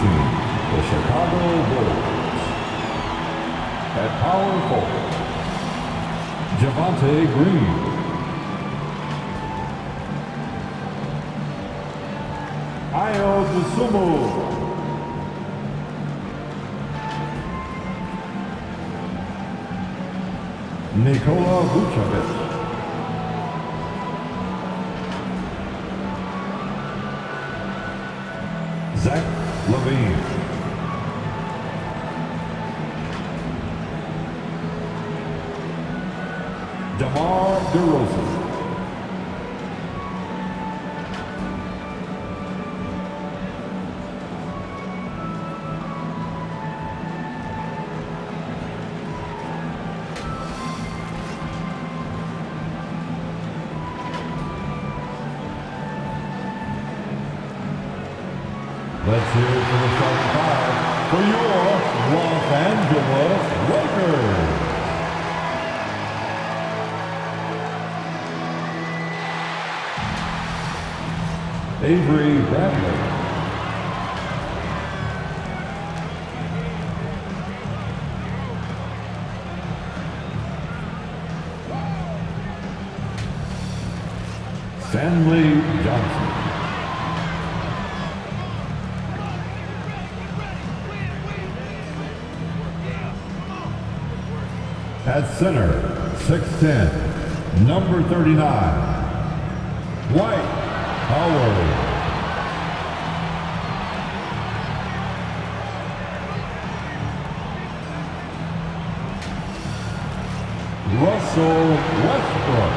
representing the Chicago Bulls. At power forward, Javonte Green. Ayo Dosunmu. Nikola Vucevic. Zach Lavine. DeMar DeRozan. Let's hear it for the starting five for your Los Angeles Lakers. Avery Bradley. Stanley Johnson. At center, 6'10", number 39, Dwight Howard. Russell Westbrook.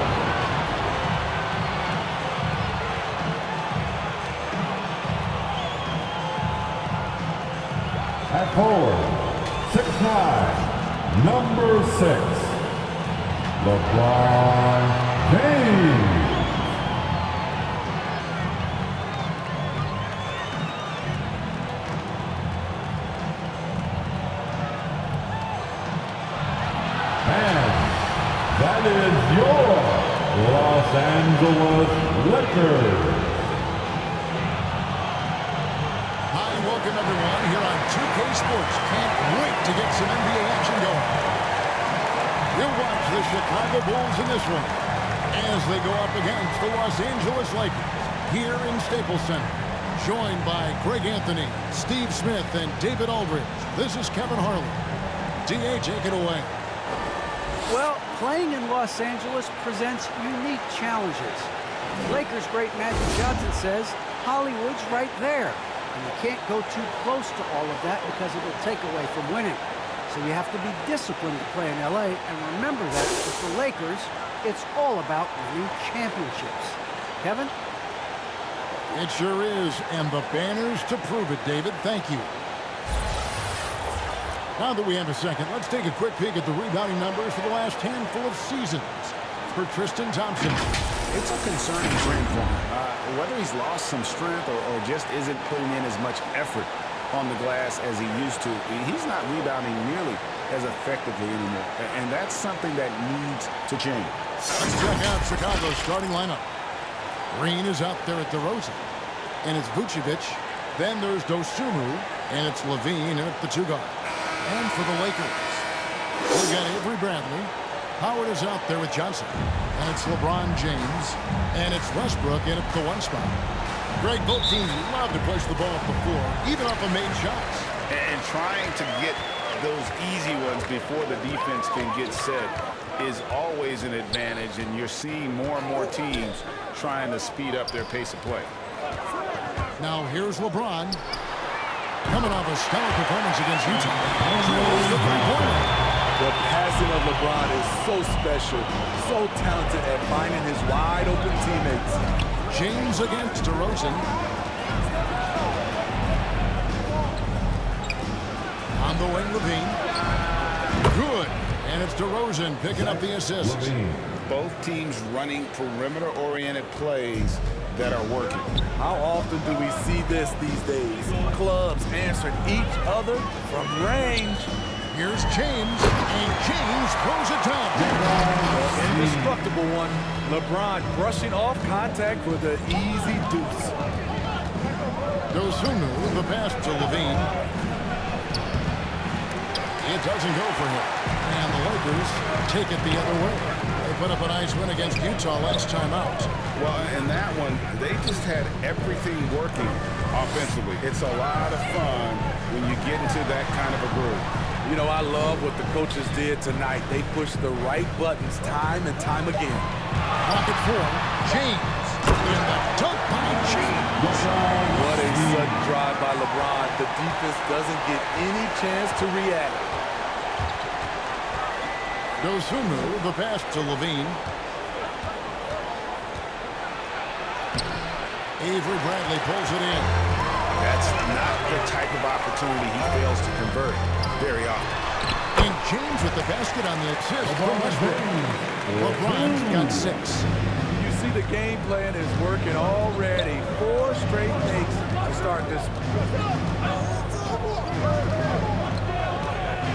At forward, 6'9", number 6, LeBron James. And that is your Los Angeles Lakers. Hi, welcome everyone here on 2K Sports. Can't wait to get some NBA action going. You'll watch the Chicago Bulls in this one as they go up against the Los Angeles Lakers here in Staples Center. Joined by Greg Anthony, Steve Smith, and David Aldridge. This is Kevin Harlan. DA, take it away. Well, playing in Los Angeles presents unique challenges. Lakers great Magic Johnson says Hollywood's right there. And you can't go too close to all of that because it will take away from winning. So you have to be disciplined to play in LA, and remember that with the Lakers, it's all about winning championships. Kevin? It sure is, and the banners to prove it, David. Thank you. Now that we have a second, let's take a quick peek at the rebounding numbers for the last handful of seasons. For Tristan Thompson. It's a concerning trend for him. Whether he's lost some strength or just isn't putting in as much effort on the glass as he used to, he's not rebounding nearly as effectively anymore. And that's something that needs to change. Let's check out Chicago's starting lineup. Green is out there at DeRozan. And it's Vucevic. Then there's Dosunmu. And it's Lavine at the 2 guard. And for the Lakers, we got Avery Bradley. Howard is out there with Johnson. And it's LeBron James. And it's Westbrook in at the 1 spot. Greg, both teams love to push the ball up the floor, even off of made shots. And trying to get those easy ones before the defense can get set is always an advantage. And you're seeing more and more teams trying to speed up their pace of play. Now here's LeBron. Coming off a stellar performance against Utah. Drills the three-pointer. The passing of LeBron is so special, so talented at finding his wide-open teammates. James against DeRozan. On the wing, Lavine. Good. And it's DeRozan picking up the assist. Both teams running perimeter-oriented plays that are working. How often do we see this these days? Clubs answering each other from range. Here's James, and James throws it down. The indestructible one. LeBron brushing off contact for the easy deuce. Dosunmu, the pass to Lavine. It doesn't go for him. And the Lakers take it the other way. They put up a nice win against Utah last time out. Well, in that one, they just had everything working offensively. It's a lot of fun when you get into that kind of a groove. You know, I love what the coaches did tonight. They pushed the right buttons time and time again. Pocket four, James. And the dunk by James. What a sudden drive by Lebron. The defense doesn't get any chance to react. Dosunmu, the pass to Lavine. Avery Bradley pulls it in. That's not the type of opportunity he fails to convert very often. And James with the basket on the assist from Westbrook. LeBron's got 6. You see the game plan is working already. 4 straight makes to start this.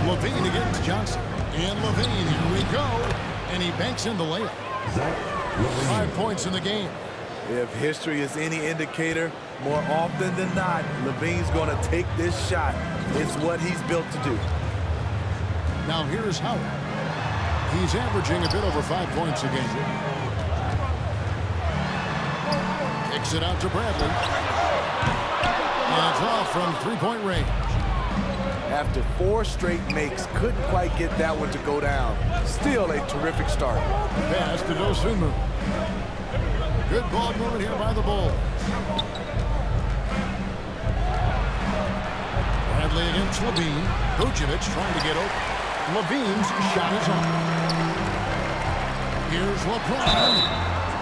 Lavine against Johnson. And Lavine, here we go. And he banks in the layup. 5 points in the game. If history is any indicator, more often than not, Lavine's going to take this shot. It's what he's built to do. Now here's Howard. He's averaging a bit over 5 points a game. Kicks it out to Bradley. And it's off from three-point range. After 4 straight makes, couldn't quite get that one to go down. Still a terrific start. Pass to Dosunmu. Good ball movement here by the Bulls. Bradley against Lavine. Vucevic trying to get open. Lavine's shot is on. Here's LeBron.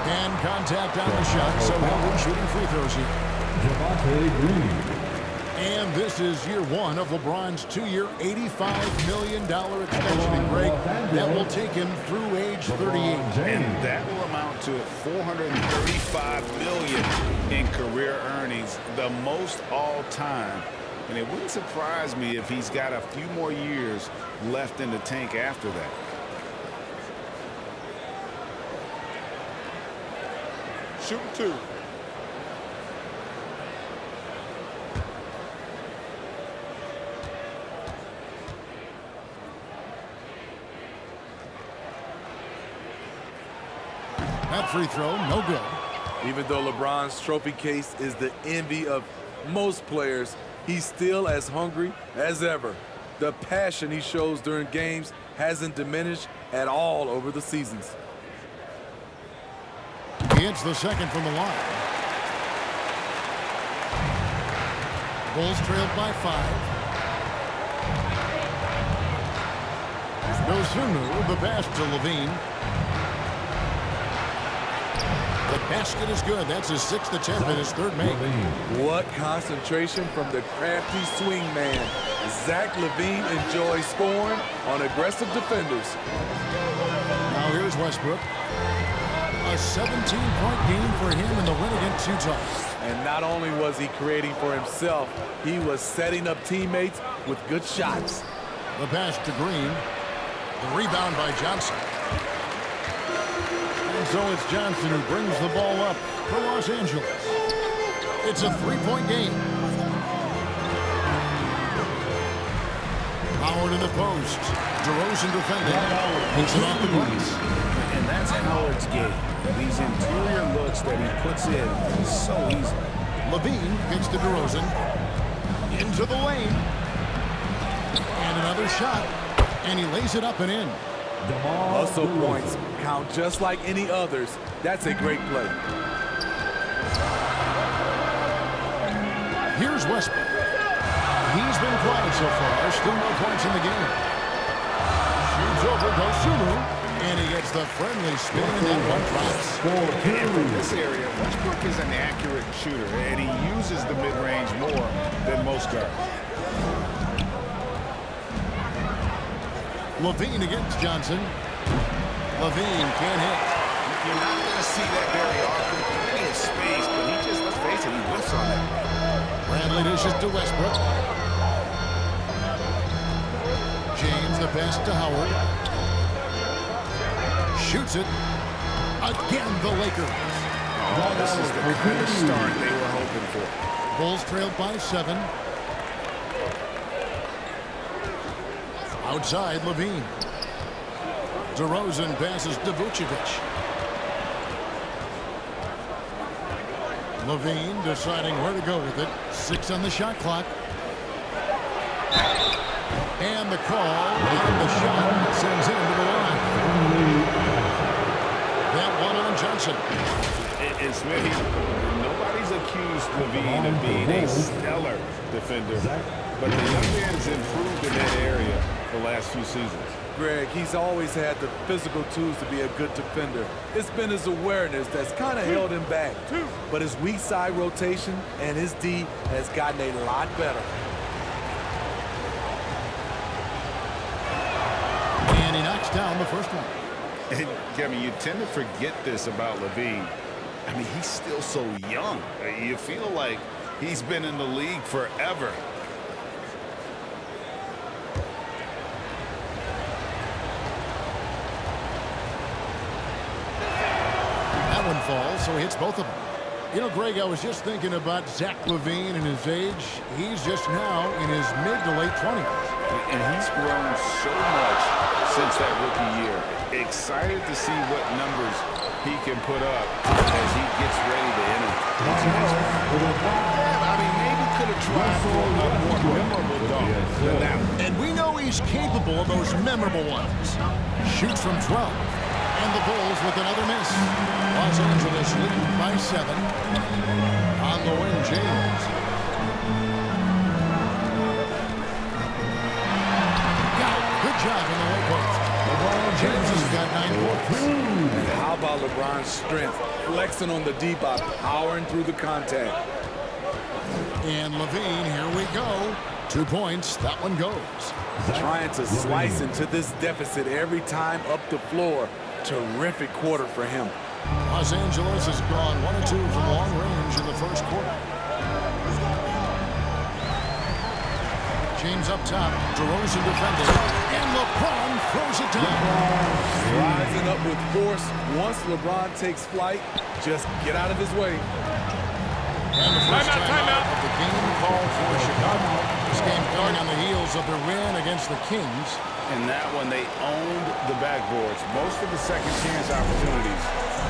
And contact on the shot, so he'll be shooting free throws here. Javante Green. And this is year 1 of LeBron's 2-year, $85 million extension break that will take him through age 38. And that will amount to $435 million in career earnings, the most all time. And it wouldn't surprise me if he's got a few more years left in the tank after that. Shoot 2. That free throw, no good. Even though LeBron's trophy case is the envy of most players, he's still as hungry as ever. The passion he shows during games hasn't diminished at all over the seasons. He hits the second from the line. Bulls trailed by 5. Dosunmu, the pass to Lavine. The basket is good. That's his 6th attempt and his 3rd make. What concentration from the crafty swing man. Zach Lavine enjoys scoring on aggressive defenders. Now here's Westbrook. A 17-point game for him in the win against Utah. And not only was he creating for himself, he was setting up teammates with good shots. The pass to Green. The rebound by Johnson. And so it's Johnson who brings the ball up for Los Angeles. It's a 3-point game. Howard in the post. DeRozan defending. Picks it off the glass. And that's Howard's game. These interior looks that he puts in so easy. Lavine gets to DeRozan. Into the lane. And another shot. And he lays it up and in. Hustle points count just like any others. That's a great play. Here's Westbrook. He's been quiet so far. Still no points in the game. Shoots over Dosunmu. And he gets the friendly spin and that one drops. And from this area, Westbrook is an accurate shooter, and he uses the mid-range more than most guards. Lavine against Johnson. Lavine can't hit. You're not going to see that very often. Plenty of space, but he just, let's face it, he whiffs on that. Bradley dishes to Westbrook. James the pass to Howard. Shoots it. Again, the Lakers. Oh, this is the kind of start they were hoping for. Bulls trailed by 7. Outside, Lavine. DeRozan passes to Vucevic. Lavine deciding where to go with it. 6 on the shot clock. And the call on the shot sends him to the line. That one on Johnson. And Smithy, nobody's accused Lavine of being a stellar defender, but the young man's improved in that area the last few seasons. Greg, he's always had the physical tools to be a good defender. It's been his awareness that's kind of held him back. But his weak side rotation and his D has gotten a lot better. And he knocks down the first one. And Kevin, you tend to forget this about Lavine. I mean, he's still so young. You feel like he's been in the league forever. That one falls, so he hits both of them. You know, Greg, I was just thinking about Zach Lavine and his age. He's just now in his mid to late 20s. And he's grown so much since that rookie year. Excited to see what numbers he can put up as he gets ready to enter. Yeah, I mean, maybe could have tried for a more memorable dunk than that one. And we know he's capable of those memorable ones. Shoots from 12. And the Bulls with another miss. Los Angeles leading by 7. On the wing, James. Got it. Good job in the low post. James has got 9 points. And how about LeBron's strength, flexing on the D by powering through the contact. And Lavine, here we go. 2 points. That one goes. Trying to slice into this deficit every time up the floor. Terrific quarter for him. Los Angeles has gone 1 of 2 from long range in the first quarter. James up top. DeRozan defending. And LeBron throws it down. Rising up with force. Once LeBron takes flight, just get out of his way. And the first timeout of the game called for Chicago. This game coming on the heels of their win against the Kings. And that one, they owned the backboards. Most of the second chance opportunities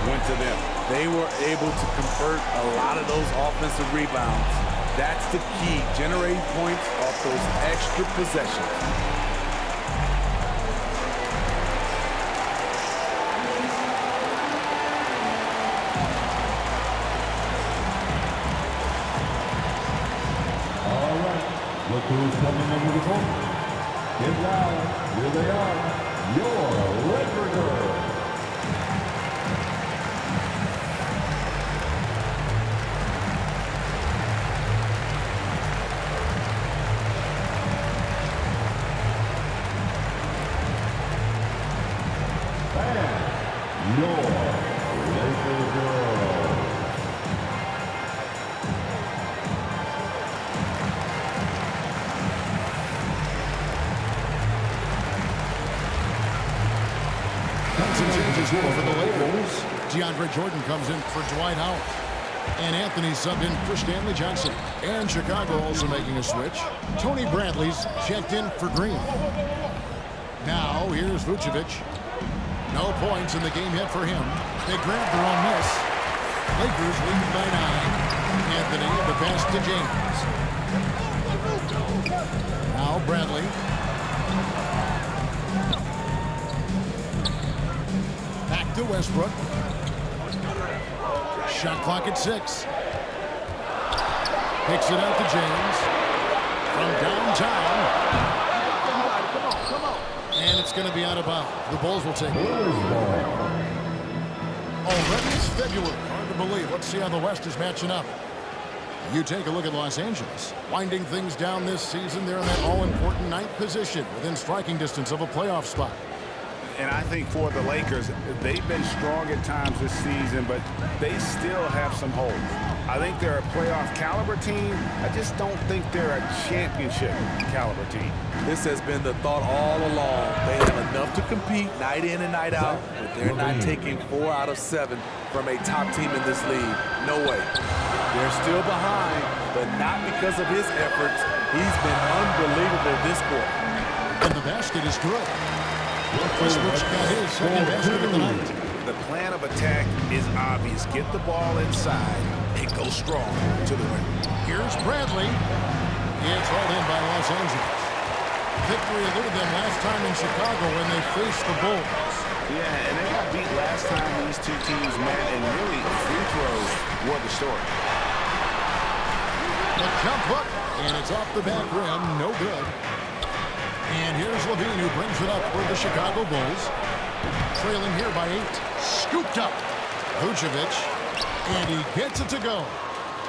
went to them. They were able to convert a lot of those offensive rebounds. That's the key, generating points off those extra possessions. All right, look who's coming into the court. Get loud. Here they are, your Laker girls. And your Laker girls. Some changes here for the Lakers. DeAndre Jordan comes in for Dwight Howard. And Anthony subbed in for Stanley Johnson. And Chicago also making a switch. Tony Bradley's checked in for Green. Now here's Vucevic. No points in the game hit for him. They grabbed their own miss. Lakers leading by 9. Anthony, the pass to James. Now Bradley. Back to Westbrook. Shot clock at 6. Picks it out to James. From downtown. And it's going to be out of bounds. The Bulls will take it. Already it's February. Hard to believe. Let's see how the West is matching up. You take a look at Los Angeles. Winding things down this season, they're in that all-important 9th position within striking distance of a playoff spot. And I think for the Lakers, they've been strong at times this season, but they still have some holes. I think they're a playoff caliber team. I just don't think they're a championship caliber team. This has been the thought all along. They have enough to compete night in and night out, but they're not taking 4 out of 7 from a top team in this league. No way. They're still behind, but not because of his efforts. He's been unbelievable this quarter. And the basket is good. Westbrook's got his second basket of the night. The plan of attack is obvious. Get the ball inside and go strong to the rim. Here's Bradley. It's hauled in by Los Angeles. Victory eluded them last time in Chicago when they faced the Bulls. Yeah, and they got beat last time these two teams met, and really free throws were the story. The jump hook, and it's off the back rim, no good. And here's Lavine, who brings it up for the Chicago Bulls. Trailing here by 8. Scooped up. Vucevic, and he gets it to go.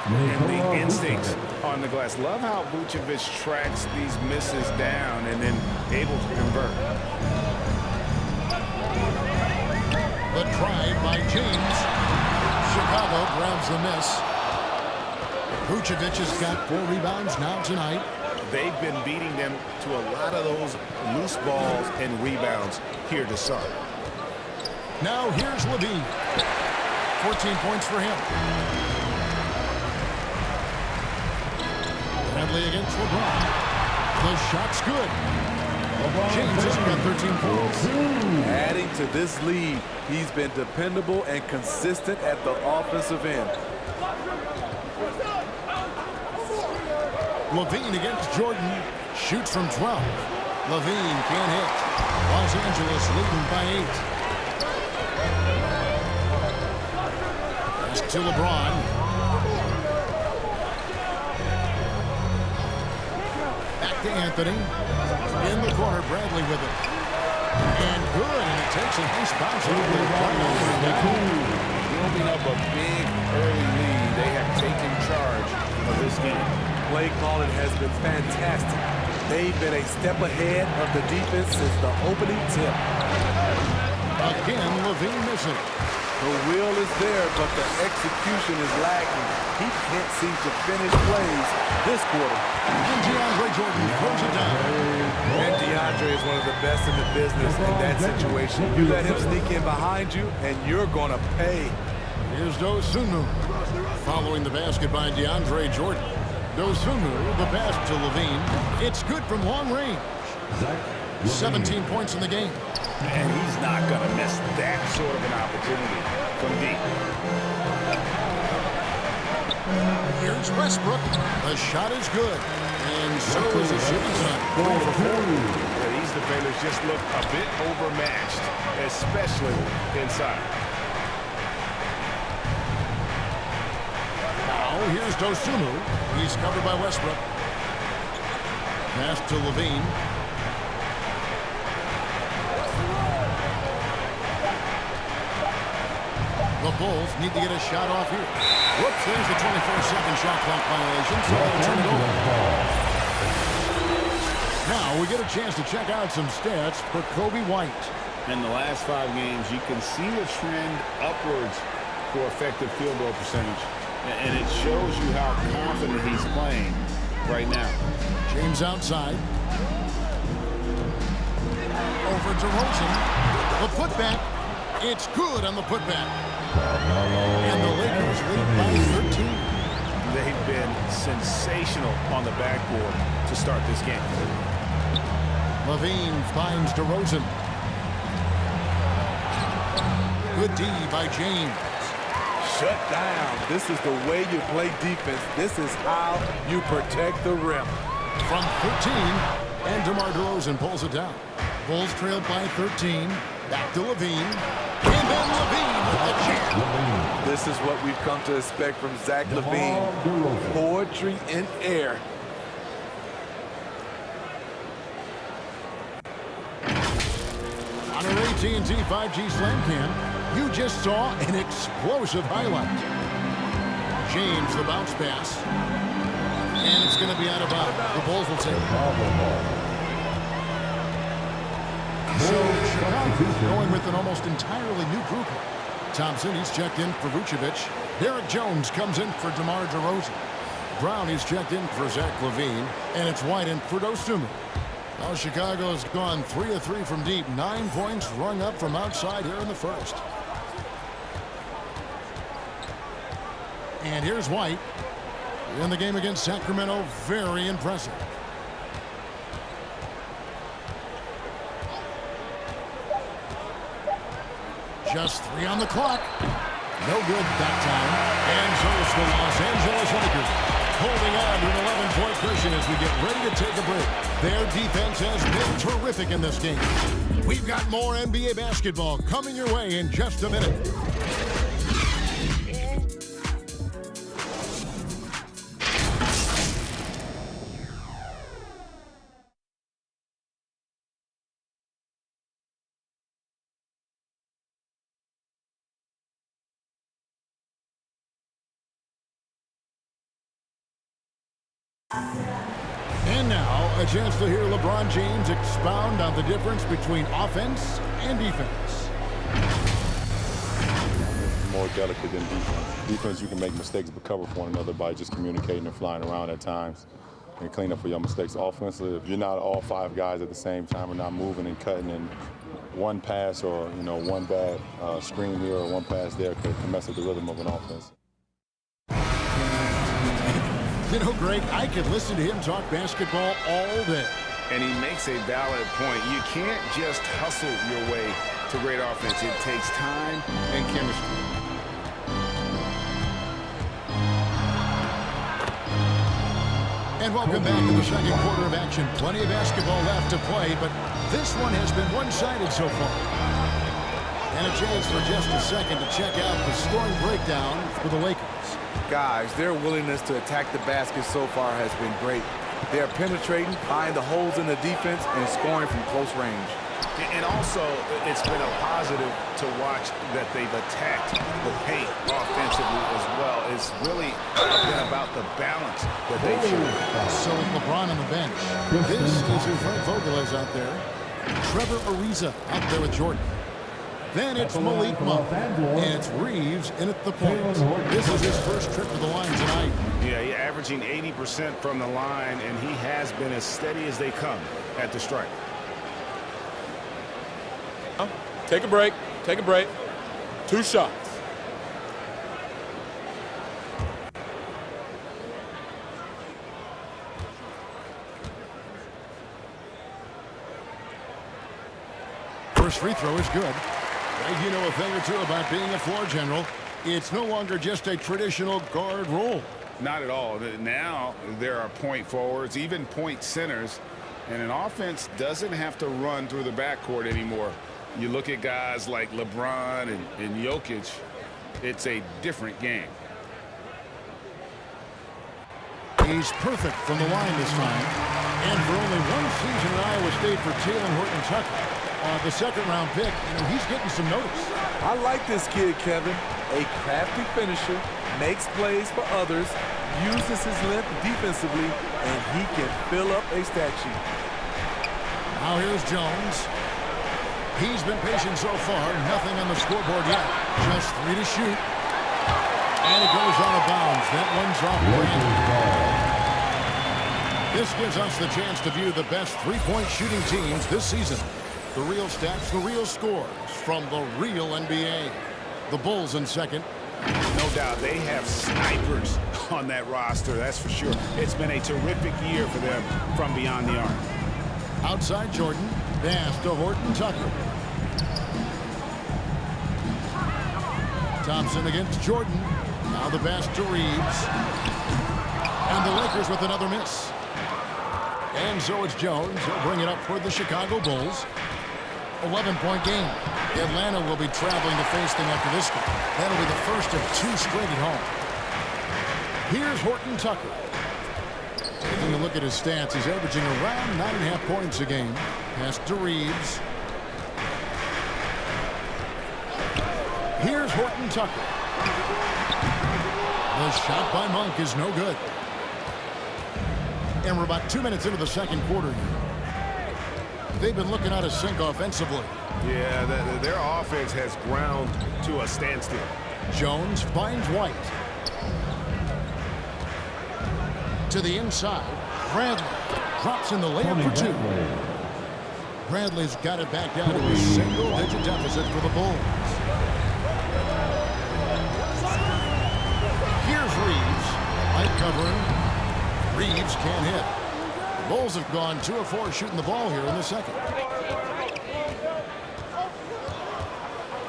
And the instincts on the glass. Love how Vucevic tracks these misses down and then able to convert. The drive by James. Chicago grabs the miss. Vucevic has got 4 rebounds now tonight. They've been beating them to a lot of those loose balls and rebounds here to start. Now here's Lavine. 14 points for him. Bradley against LeBron. The shot's good. James has got 13 points. Adding to this lead, he's been dependable and consistent at the offensive end. Lavine against Jordan. Shoots from 12. Lavine can't hit. Los Angeles leading by 8. Pass to LeBron. Back to Anthony. In the corner, Bradley with it. And good, and it takes a nice bounce. Building up a big early lead. They have taken charge of this game. Play calling has been fantastic. They've been a step ahead of the defense since the opening tip. Again, Lavine missing. The will is there, but the execution is lacking. He can't seem to finish plays this quarter. And DeAndre Jordan throws it down. And DeAndre is one of the best in the business in that situation. You let him sneak in behind you, and you're going to pay. Here's Dosunmu. Following the basket by DeAndre Jordan. Dosunmu, the pass to Lavine. It's good from long range. 17 points in the game. And he's not going to miss that sort of an opportunity from deep. Here's Westbrook. The shot is good. And so is the shooting tonight. 4 for 4. Yeah, these defenders just look a bit overmatched, especially inside. Now here's Dosunmu. He's covered by Westbrook. Pass to Lavine. The Bulls need to get a shot off here. Whoops, there's the 24-second shot clock violation, so they'll turn it over. Now we get a chance to check out some stats for Kobe White. In the last 5 games, you can see the trend upwards for effective field goal percentage. And it shows you how confident he's playing right now. James outside. Over DeRozan. The putback. It's good on the putback. And the Lakers lead by 13. They've been sensational on the backboard to start this game. Lavine finds DeRozan. Good D by James. Shut down. This is the way you play defense. This is how you protect the rim. From 13, and DeMar DeRozan pulls it down. Bulls trailed by 13. Back to Lavine. And then Lavine with the jam. This is what we've come to expect from Zach Lavine. Poetry in air. On our AT&T 5G Slam Cam, you just saw an explosive highlight. James, the bounce pass. And it's going to be out of bounds. The Bulls will take it. So Chicago going with an almost entirely new group. Thompson, he's checked in for Vucevic. Derek Jones comes in for DeMar DeRozan. Brown, he's checked in for Zach Lavine. And it's White in for Dosunmu. Now Chicago's gone 3 of 3 from deep. 9 points rung up from outside here in the first. And here's White. In the game against Sacramento, very impressive. Just 3 on the clock. No good that time. And so it's the Los Angeles Lakers holding on to an 11-point cushion as we get ready to take a break. Their defense has been terrific in this game. We've got more NBA basketball coming your way in just a minute. And now, a chance to hear LeBron James expound on the difference between offense and defense. More delicate than defense. Defense, you can make mistakes but cover for one another by just communicating and flying around at times and clean up for your mistakes. Offensively, if you're not all 5 guys at the same time and not moving and cutting, and one pass or one bad screen here or one pass there could mess up the rhythm of an offense. You know, Greg, I could listen to him talk basketball all day. And he makes a valid point. You can't just hustle your way to great offense. It takes time and chemistry. And welcome back to the second quarter of action. Plenty of basketball left to play, but this one has been one-sided so far. And a chance for just a second to check out the scoring breakdown for the Lakers. Guys, their willingness to attack the basket so far has been great. They're penetrating, finding the holes in the defense, and scoring from close range. And also, it's been a positive to watch that they've attacked the paint offensively as well. It's really been about the balance that they've shown. So with LeBron on the bench, this is who Frank Vogel is out there. Trevor Ariza out there with Jordan. Then it's Malik Monk, and it's Reeves in at the point. This is his first trip to the line tonight. Yeah, he's averaging 80% from the line, and he has been as steady as they come at the stripe. Take a break. Take a break. 2 shots. First free throw is good. Greg, you know a thing or two about being a floor general. It's no longer just a traditional guard role. Not at all. Now there are point forwards, even point centers, and an offense doesn't have to run through the backcourt anymore. You look at guys like Lebron and Jokic, it's a different game. He's perfect from the line this time. And for only one season in Iowa State for Taylor Horton-Tucker, the second-round pick, he's getting some notice. I like this kid, Kevin. A crafty finisher, makes plays for others, uses his length defensively, and he can fill up a stat sheet. Now here's Jones. He's been patient so far. Nothing on the scoreboard yet. Just 3 to shoot. And it goes out of bounds. That one's off the This gives us the chance to view the best three-point shooting teams this season. The real stats, the real scores from the real NBA. The Bulls in second. No doubt they have snipers on that roster, that's for sure. It's been a terrific year for them from beyond the arc. Outside Jordan, pass to Horton-Tucker. Thompson against Jordan. Now the pass to Reeves. And the Lakers with another miss. And so it's Jones. He'll bring it up for the Chicago Bulls. 11-point game. Atlanta will be traveling to face them after this game. That'll be the first of 2 straight at home. Here's Horton-Tucker. Taking a look at his stats, he's averaging around 9.5 points a game. Pass to Reeves. Here's Horton-Tucker. The shot by Monk is no good. And we're about 2 minutes into the second quarter here. They've been looking out of sync offensively. Yeah, their offense has ground to a standstill. Jones finds White. To the inside. Bradley drops in the layup for 2. Bradley's got it back down to a single-digit deficit for the Bulls. Here's covering. Reeves can't hit. The Bulls have gone 2 of 4 shooting the ball here in the second.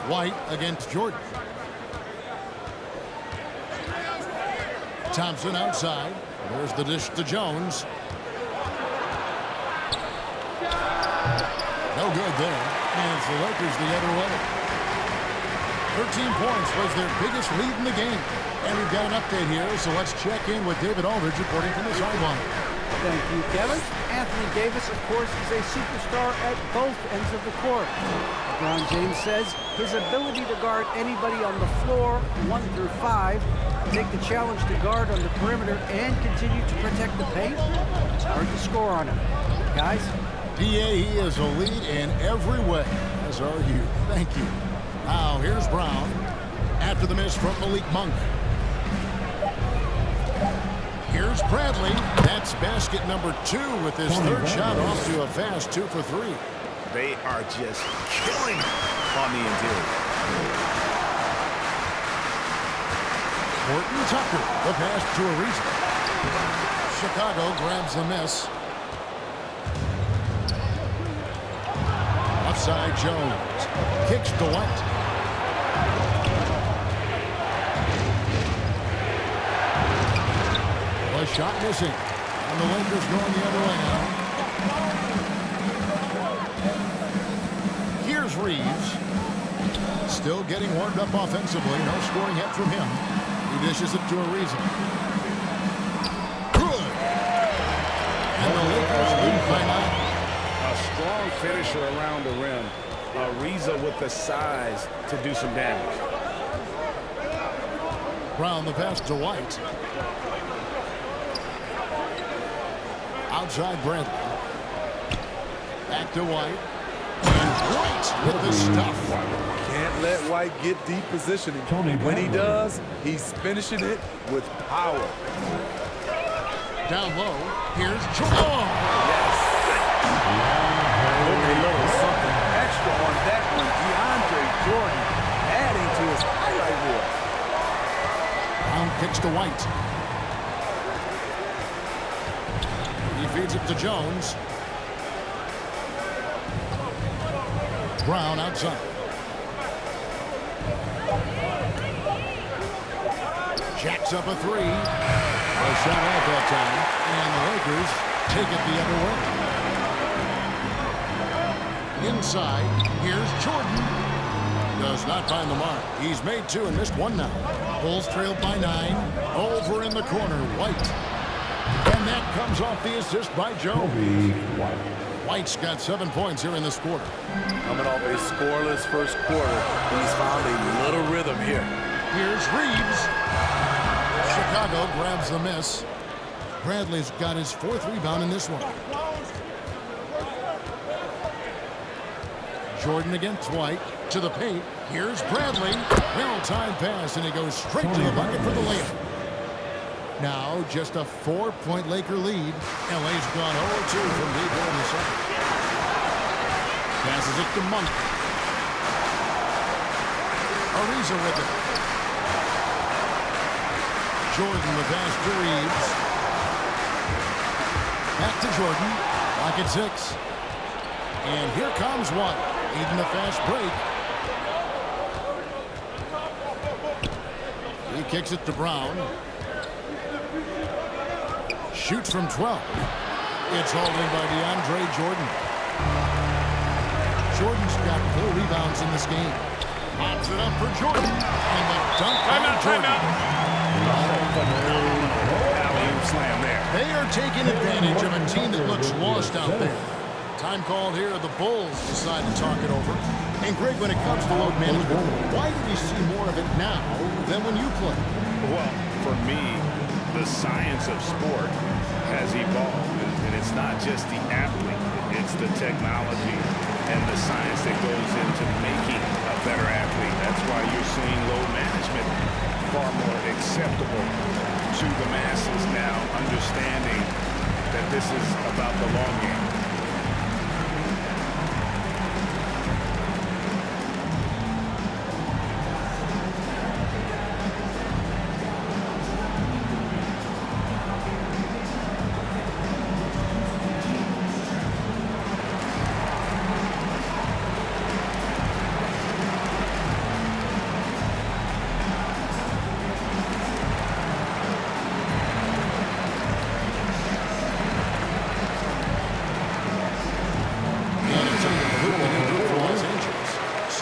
White against Jordan. Thompson outside. There's the dish to Jones. No good there. And it's the Lakers the other way. 13 points was their biggest lead in the game. And we've got an update here, so let's check in with David Aldridge reporting from the sideline. Thank you, Kevin. Anthony Davis, of course, is a superstar at both ends of the court. LeBron James says his ability to guard anybody on the floor, 1 through 5, take the challenge to guard on the perimeter and continue to protect the paint, it's hard to score on him. Guys? PA, he is a lead in every way, as are you. Thank you. Now, here's Brown after the miss from Malik Monk. Here's Bradley. That's basket number 2 with his third shot off to a fast 2 for 3. They are just killing on the interior. Horton Tucker, the pass to Ariza. Chicago grabs the miss. Offside Jones. Kicks to White. A shot missing. And the Lakers going the other way now. Here's Reeves. Still getting warmed up offensively. No scoring yet from him. He dishes it to Ariza. Good. And the Lakers lead by 9. A strong finisher around the rim. Ariza with the size to do some damage. Brown the pass to White. Outside Bradley. Back to White. And White with the stuff. Can't let White get deep positioning. When he does, he's finishing it with power. Down low. Here's Jordan. Yes. A little something extra on that one. DeAndre Jordan adding to his highlight reel. Brown kicks to White. He feeds it to Jones. Brown outside. Jacks up a 3. A shot off that time. And the Lakers take it the other way. Inside. Here's Jordan. Does not find the mark. He's made 2 and missed 1 now. Bulls trailed by 9. Over in the corner. White. And that comes off the assist by Jones. White's got 7 points here in this quarter. Coming off a scoreless first quarter, he's found a little rhythm here. Here's Reeves. Chicago grabs the miss. Bradley's got his 4th rebound in this one. Jordan against White. To the paint. Here's Bradley. Well-timed pass, and he goes straight to the bucket for the layup. Now, just a 4-point Laker lead. LA's gone 0-2 from deep in the second. Passes it to Monk. Ariza with it. Jordan the pass to Reeves. Back to Jordan. Lock at 6. And here comes White. Leading the fast break. He kicks it to Brown. Shoots from 12. It's hauled in by DeAndre Jordan. Jordan's got 4 rebounds in this game. Pops it up for Jordan. And the dunk by Jordan. Alley-oop slam there. They are taking advantage of a team that looks lost out there. Time called here. The Bulls decide to talk it over. And Greg, when it comes to load management, why do we see more of it now than when you play? Well, for me, the science of sport has evolved, and it's not just the athlete, it's the technology and the science that goes into making a better athlete. That's why you're seeing load management far more acceptable to the masses now, understanding that this is about the long game.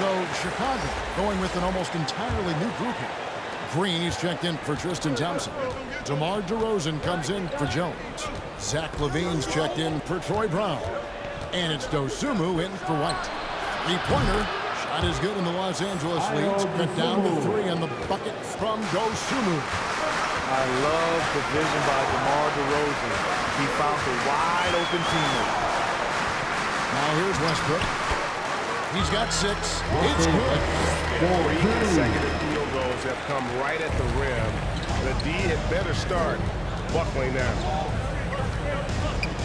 So Chicago going with an almost entirely new group here. Green is checked in for Tristan Thompson. DeMar DeRozan comes in for Jones. Zach Lavine's checked in for Troy Brown. And it's Dosunmu in for White. Three-pointer. Shot is good in the Los Angeles leads. Cut down to 3 on the bucket from Dosunmu. I love the vision by DeMar DeRozan. He found the wide open teammate. Now here's Westbrook. He's got 6. It's good. 3 consecutive field goals have come right at the rim. The D had better start buckling now.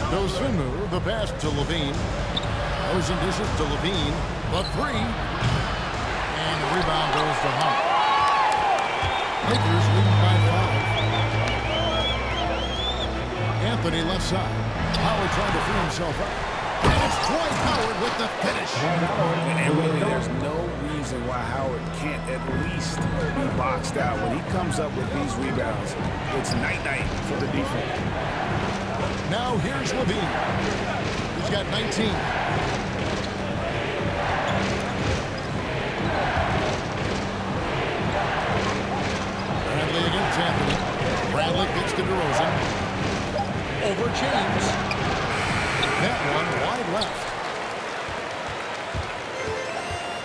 Dosunmu, the pass to Lavine. DeRozan dishes to Lavine. The 3. And the rebound goes to Hunt. Lakers leading by 5. Anthony left side. Howard trying to free himself up. And it's Dwight Howard with the finish. And really, there's no reason why Howard can't at least be boxed out. When he comes up with these rebounds, it's night-night for the defense. Now here's Lavine. He's got 19. Bradley against Anthony. Bradley gets to DeRozan. Over James. That one wide left.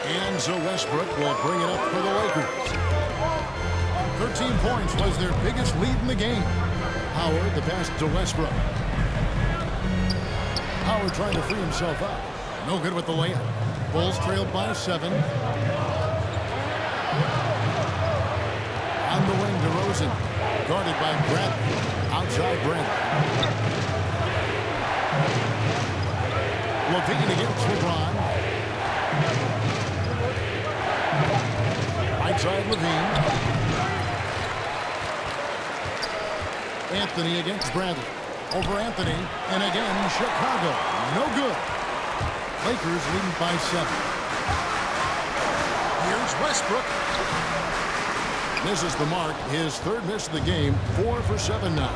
And so Westbrook will bring it up for the Lakers. 13 points was their biggest lead in the game. Howard, the pass to Westbrook. Howard trying to free himself up. No good with the layup. Bulls trailed by 7. On the wing, DeRozan. Guarded by Bradley. Outside Bradley. Lavine against Lebron. Right side Lavine. Anthony against Bradley. Over Anthony. And again, Chicago. No good. Lakers leading by 7. Here's Westbrook. Misses the mark. His 3rd miss of the game. 4 for 7 now.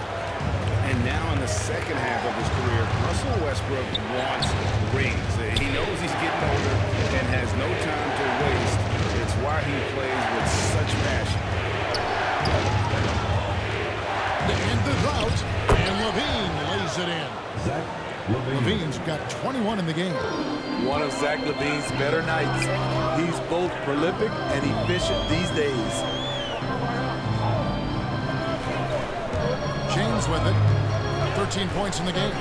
And now in the second half of his career, Russell Westbrook wants rings. He knows he's getting older and has no time to waste. It's why he plays with such passion. And the drought. And Lavine lays it in. Zach Lavine. Lavine's got 21 in the game. One of Zach Lavine's better nights. He's both prolific and efficient these days. James with it. 13 points in the game.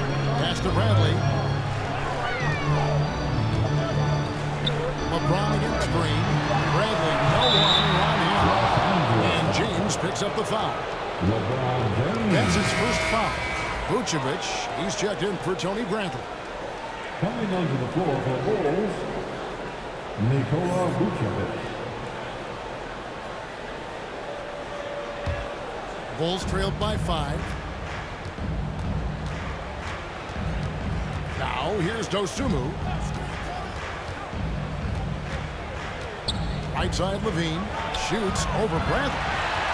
Pass to Bradley. LeBron against Green. Bradley, no one on him. And James picks up the foul. LeBron James. That's his first foul. Vucevic, he's checked in for Tony Bradley. Coming onto the floor for Bulls, Nikola Vucevic. Bulls trailed by 5. Now here's Dosunmu. Right side Lavine shoots over Bradley.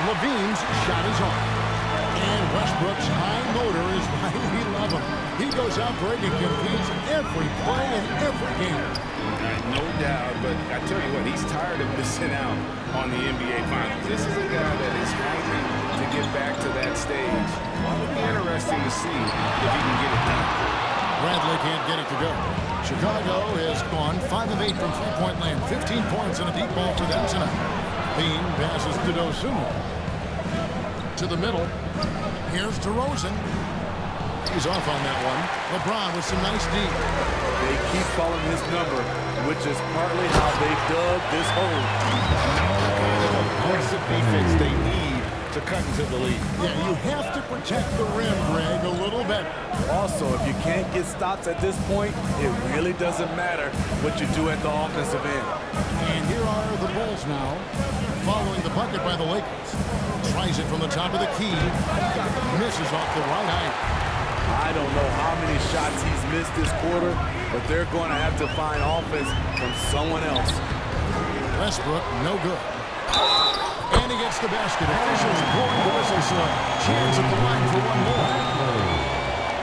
Lavine's shot is off. And Westbrook's high motor is why we love him. He goes out break and competes every play in every game. No doubt, but I tell you what, he's tired of missing out on the NBA Finals. This is a guy that is hungry to get back to that stage. It'll be interesting to see if he can get it done. Bradley can't get it to go. Chicago has gone 5 of 8 from three-point land. 15 points and a deep ball for them tonight. Bean passes to Dosunmu. To the middle. Here's DeRozan. He's off on that one. LeBron with some nice deep. They keep calling his number, which is partly how they dug this hole. Aggressive defense they need to cut into the lead. Yeah, you have to protect the rim, Greg, a little better. Also, if you can't get stops at this point, it really doesn't matter what you do at the offensive end. And here are the Bulls now, following the bucket by the Lakers. Tries it from the top of the key. Misses off the right eye. I don't know how many shots he's missed this quarter, but they're going to have to find offense from someone else. Westbrook, no good. And he gets the basket. Officials blowing the whistle, so chance at the line for one more.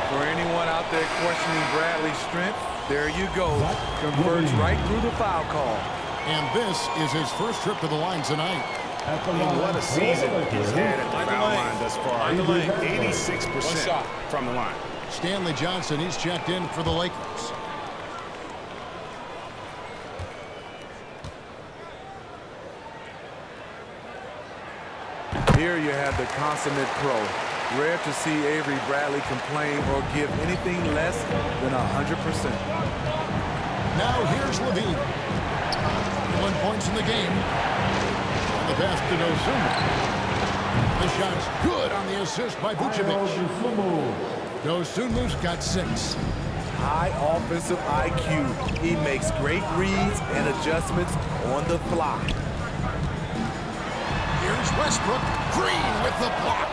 For anyone out there questioning Bradley's strength, there you go. Converts right through the foul call. And this is his first trip to the line tonight. And what a season he's had at the foul line thus far. 86% from the line. Stanley Johnson, he's checked in for the Lakers. Here you have the consummate pro. Rare to see Avery Bradley complain or give anything less than 100%. Now here's Lavine. 1 point in the game. On the pass to DeRozan. The shot's good on the assist by Vucevic. DeRozan's got 6. High offensive IQ. He makes great reads and adjustments on the fly. Here's Westbrook. Green with the block.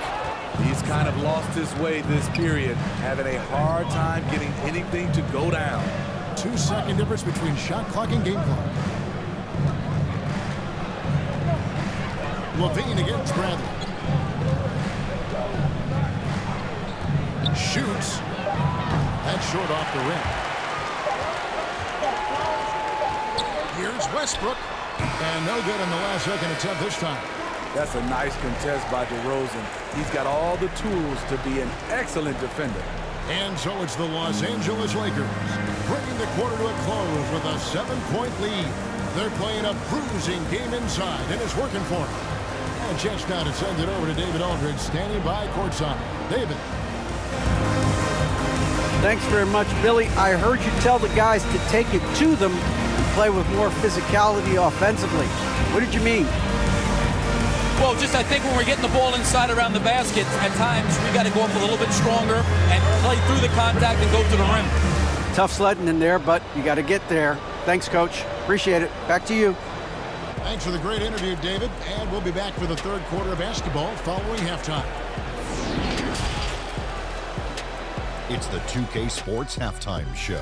He's kind of lost his way this period, having a hard time getting anything to go down. 2-second difference between shot clock and game clock. Lavine against Bradley. Shoots. That's short off the rim. Here's Westbrook. And no good on the last second attempt this time. That's a nice contest by DeRozan. He's got all the tools to be an excellent defender. And so it's the Los Angeles Lakers bringing the quarter to a close with a 7-point lead. They're playing a bruising game inside, and it's working for them. And a chance now to send it over to David Aldridge, standing by courtside. David. Thanks very much, Billy. I heard you tell the guys to take it to them and play with more physicality offensively. What did you mean? Well, just I think when we're getting the ball inside around the basket, at times we got to go up a little bit stronger and play through the contact and go to the rim. Tough sledding in there, but you got to get there. Thanks, Coach. Appreciate it. Back to you. Thanks for the great interview, David. And we'll be back for the third quarter of basketball following halftime. It's the 2K Sports Halftime Show.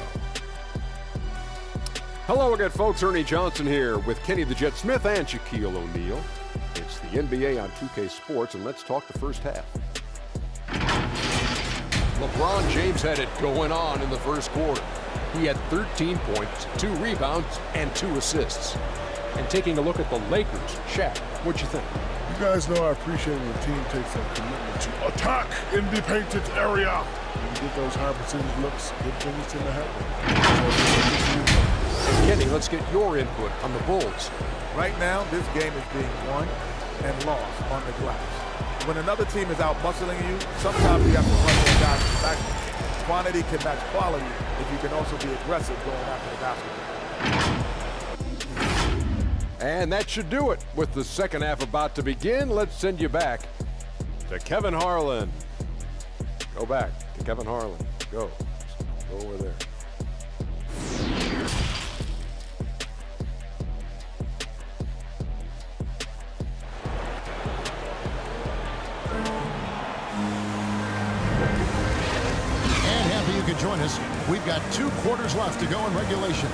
Hello again, folks. Ernie Johnson here with Kenny the Jet Smith and Shaquille O'Neal. It's the NBA on 2K Sports, and let's talk the first half. LeBron James had it going on in the first quarter. He had 13 points, 2 rebounds, and 2 assists. And taking a look at the Lakers, Shaq, what'd you think? You guys know I appreciate when the team takes that commitment to attack in the painted area. When you get those high percentage looks, good things tend to happen. And Kenny, let's get your input on the Bulls. Right now, this game is being won and lost on the glass. When another team is out muscling you, sometimes you have to run those guys back. Quantity can match quality if you can also be aggressive going after the basketball. And that should do it. With the second half about to begin, let's send you back to Kevin Harlan. Go back to Kevin Harlan. Go over there. Join us. We've got 2 quarters left to go in regulation.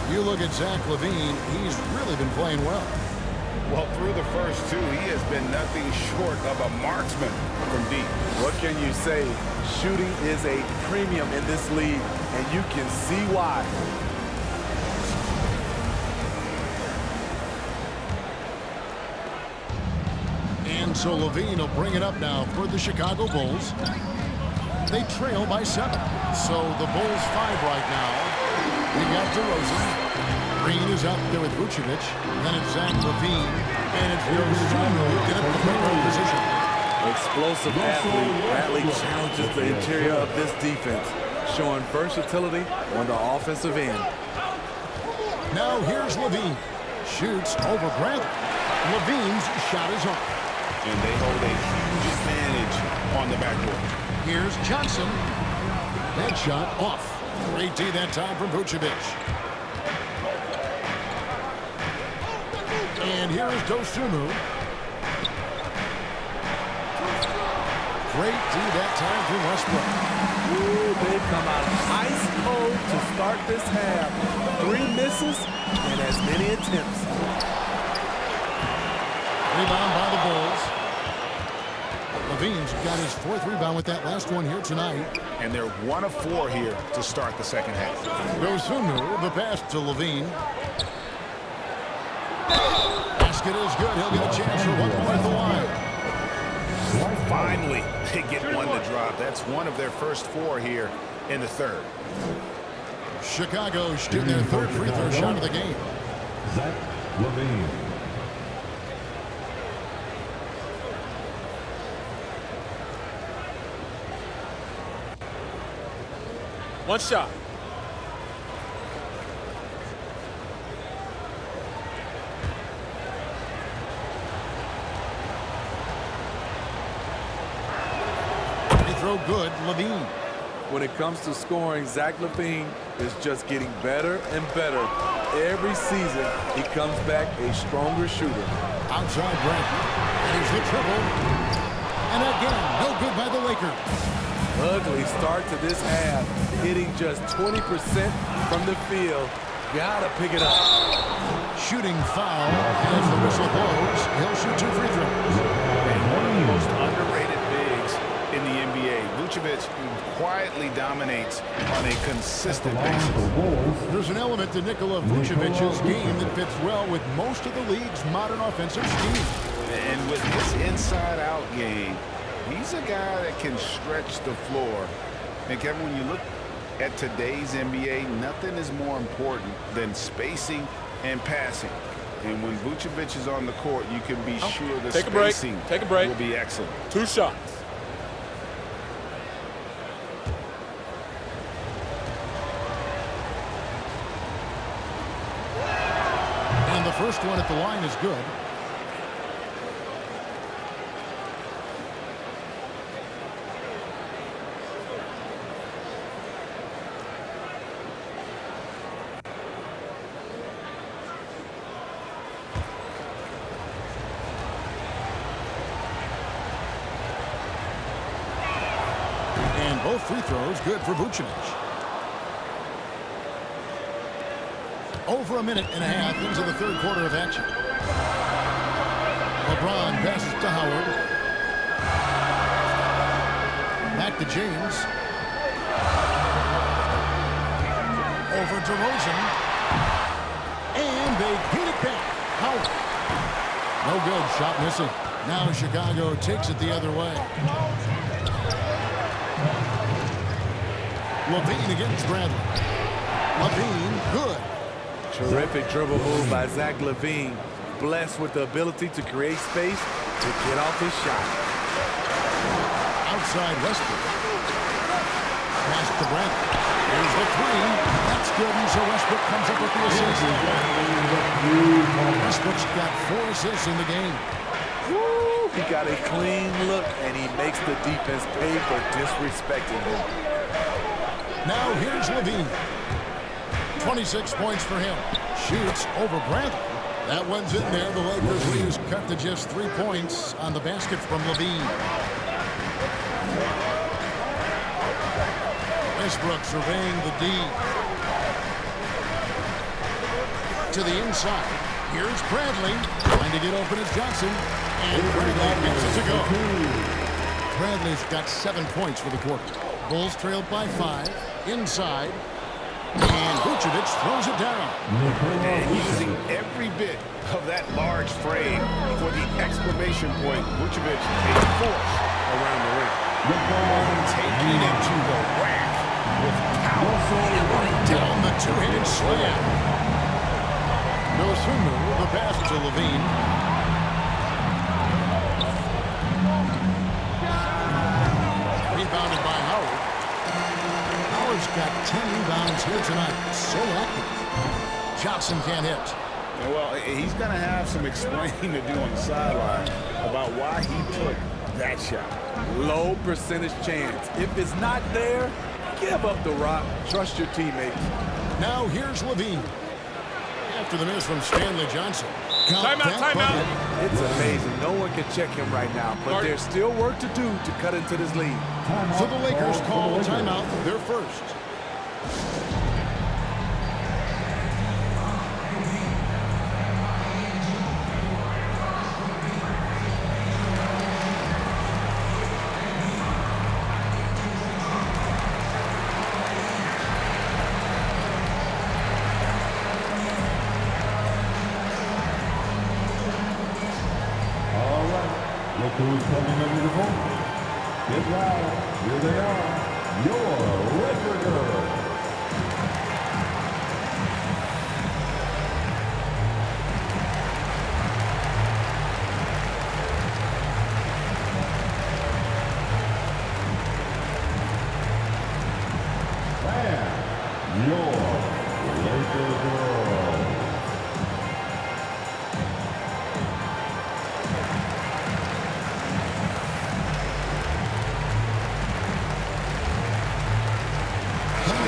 You look at Zach Lavine, he's really been playing well. Well, through the first 2, he has been nothing short of a marksman from deep. What can you say? Shooting is a premium in this league, and you can see why. And so Lavine will bring it up now for the Chicago Bulls. They trail by 7. So the Bulls 5 right now. We got DeRozan. Green is out there with Vucevic. Then it's Zach Lavine. And it's DeRozan in a point position. Explosive athlete. Bradley challenges the interior of this defense, showing versatility on the offensive end. Now here's Lavine. Shoots over Bradley. Lavine's shot is off. And they hold a huge advantage on the backboard. Here's Johnson. That shot off. Great D that time from Vucevic. And here is DeRozan. Great D that time from Westbrook. Ooh, they come out ice cold to start this half. 3 misses and as many attempts. Rebound by the Bulls. Lavine's got his 4th rebound with that last one here tonight. And they're 1 of 4 here to start the second half. DeRozan, the pass to Lavine. Basket is good. He'll get a chance for one more at the line. Finally, they get one to drop. That's one of their first 4 here in the third. Chicago shooting their third free throw shot of the game. Lavine. One shot. Free throw good, Lavine. When it comes to scoring, Zach Lavine is just getting better and better. Every season, he comes back a stronger shooter. Outside Brent. Here's the triple. And again, no good by the Lakers. Ugly start to this half, hitting just 20% from the field. Gotta pick it up. Shooting foul. As the whistle blows, he'll shoot 2 free throws. And one of the most underrated bigs in the NBA. Vucevic quietly dominates on a consistent basis. There's an element to Nikola Vucevic's game that fits well with most of the league's modern offensive scheme. And with his inside-out game, he's a guy that can stretch the floor. And Kevin, when you look at today's NBA, nothing is more important than spacing and passing. And when Vucevic is on the court, you can be sure the spacing will be excellent. 2 shots. And the first one at the line is good. Both free throws good for Vucevic. Over a minute and a half into the third quarter of action. Lebron passes to Howard. Back to James. Over DeRozan. And they get it back. Howard. No good. Shot missing. Now Chicago takes it the other way. Lavine against Bradley. Lavine, good. Terrific dribble move by Zach Lavine. Blessed with the ability to create space to get off his shot. Outside Westbrook. Pass to Bradley. Here's the 3. That's good, and so Westbrook comes up with the assist. Westbrook's got 4 assists in the game. Woo! He got a clean look, and he makes the defense pay for disrespecting him. Now here's Lavine. 26 points for him. Shoots over Bradley. That one's in there. The Lakers lead cut to just 3 points on the basket from Lavine. Westbrook surveying the D. To the inside. Here's Bradley. Trying to get open as Johnson. And Bradley gets it to go. Bradley's got 7 points for the quarter. Bulls trailed by 5. Inside. And Vucevic throws it down. And using every bit of that large frame for the exclamation point, Vucevic a force around the ring. Taking it to the rack with power. Hammering down the two-handed slam. DeRozan, the pass to Lavine. Rebounded by Howard. Howard's got 10 rebounds here tonight. So active. Johnson can't hit. Well, he's going to have some explaining to do on the sideline about why he took that shot. Low percentage chance. If it's not there, give up the rock. Trust your teammates. Now here's Lavine. After the miss from Stanley Johnson. Timeout. It's amazing. No one can check him right now, but there's still work to do to cut into this lead. So the Lakers call timeout, their first. who's coming under the ball. Get loud. Here they are. Your Laker girls. And your Laker girls.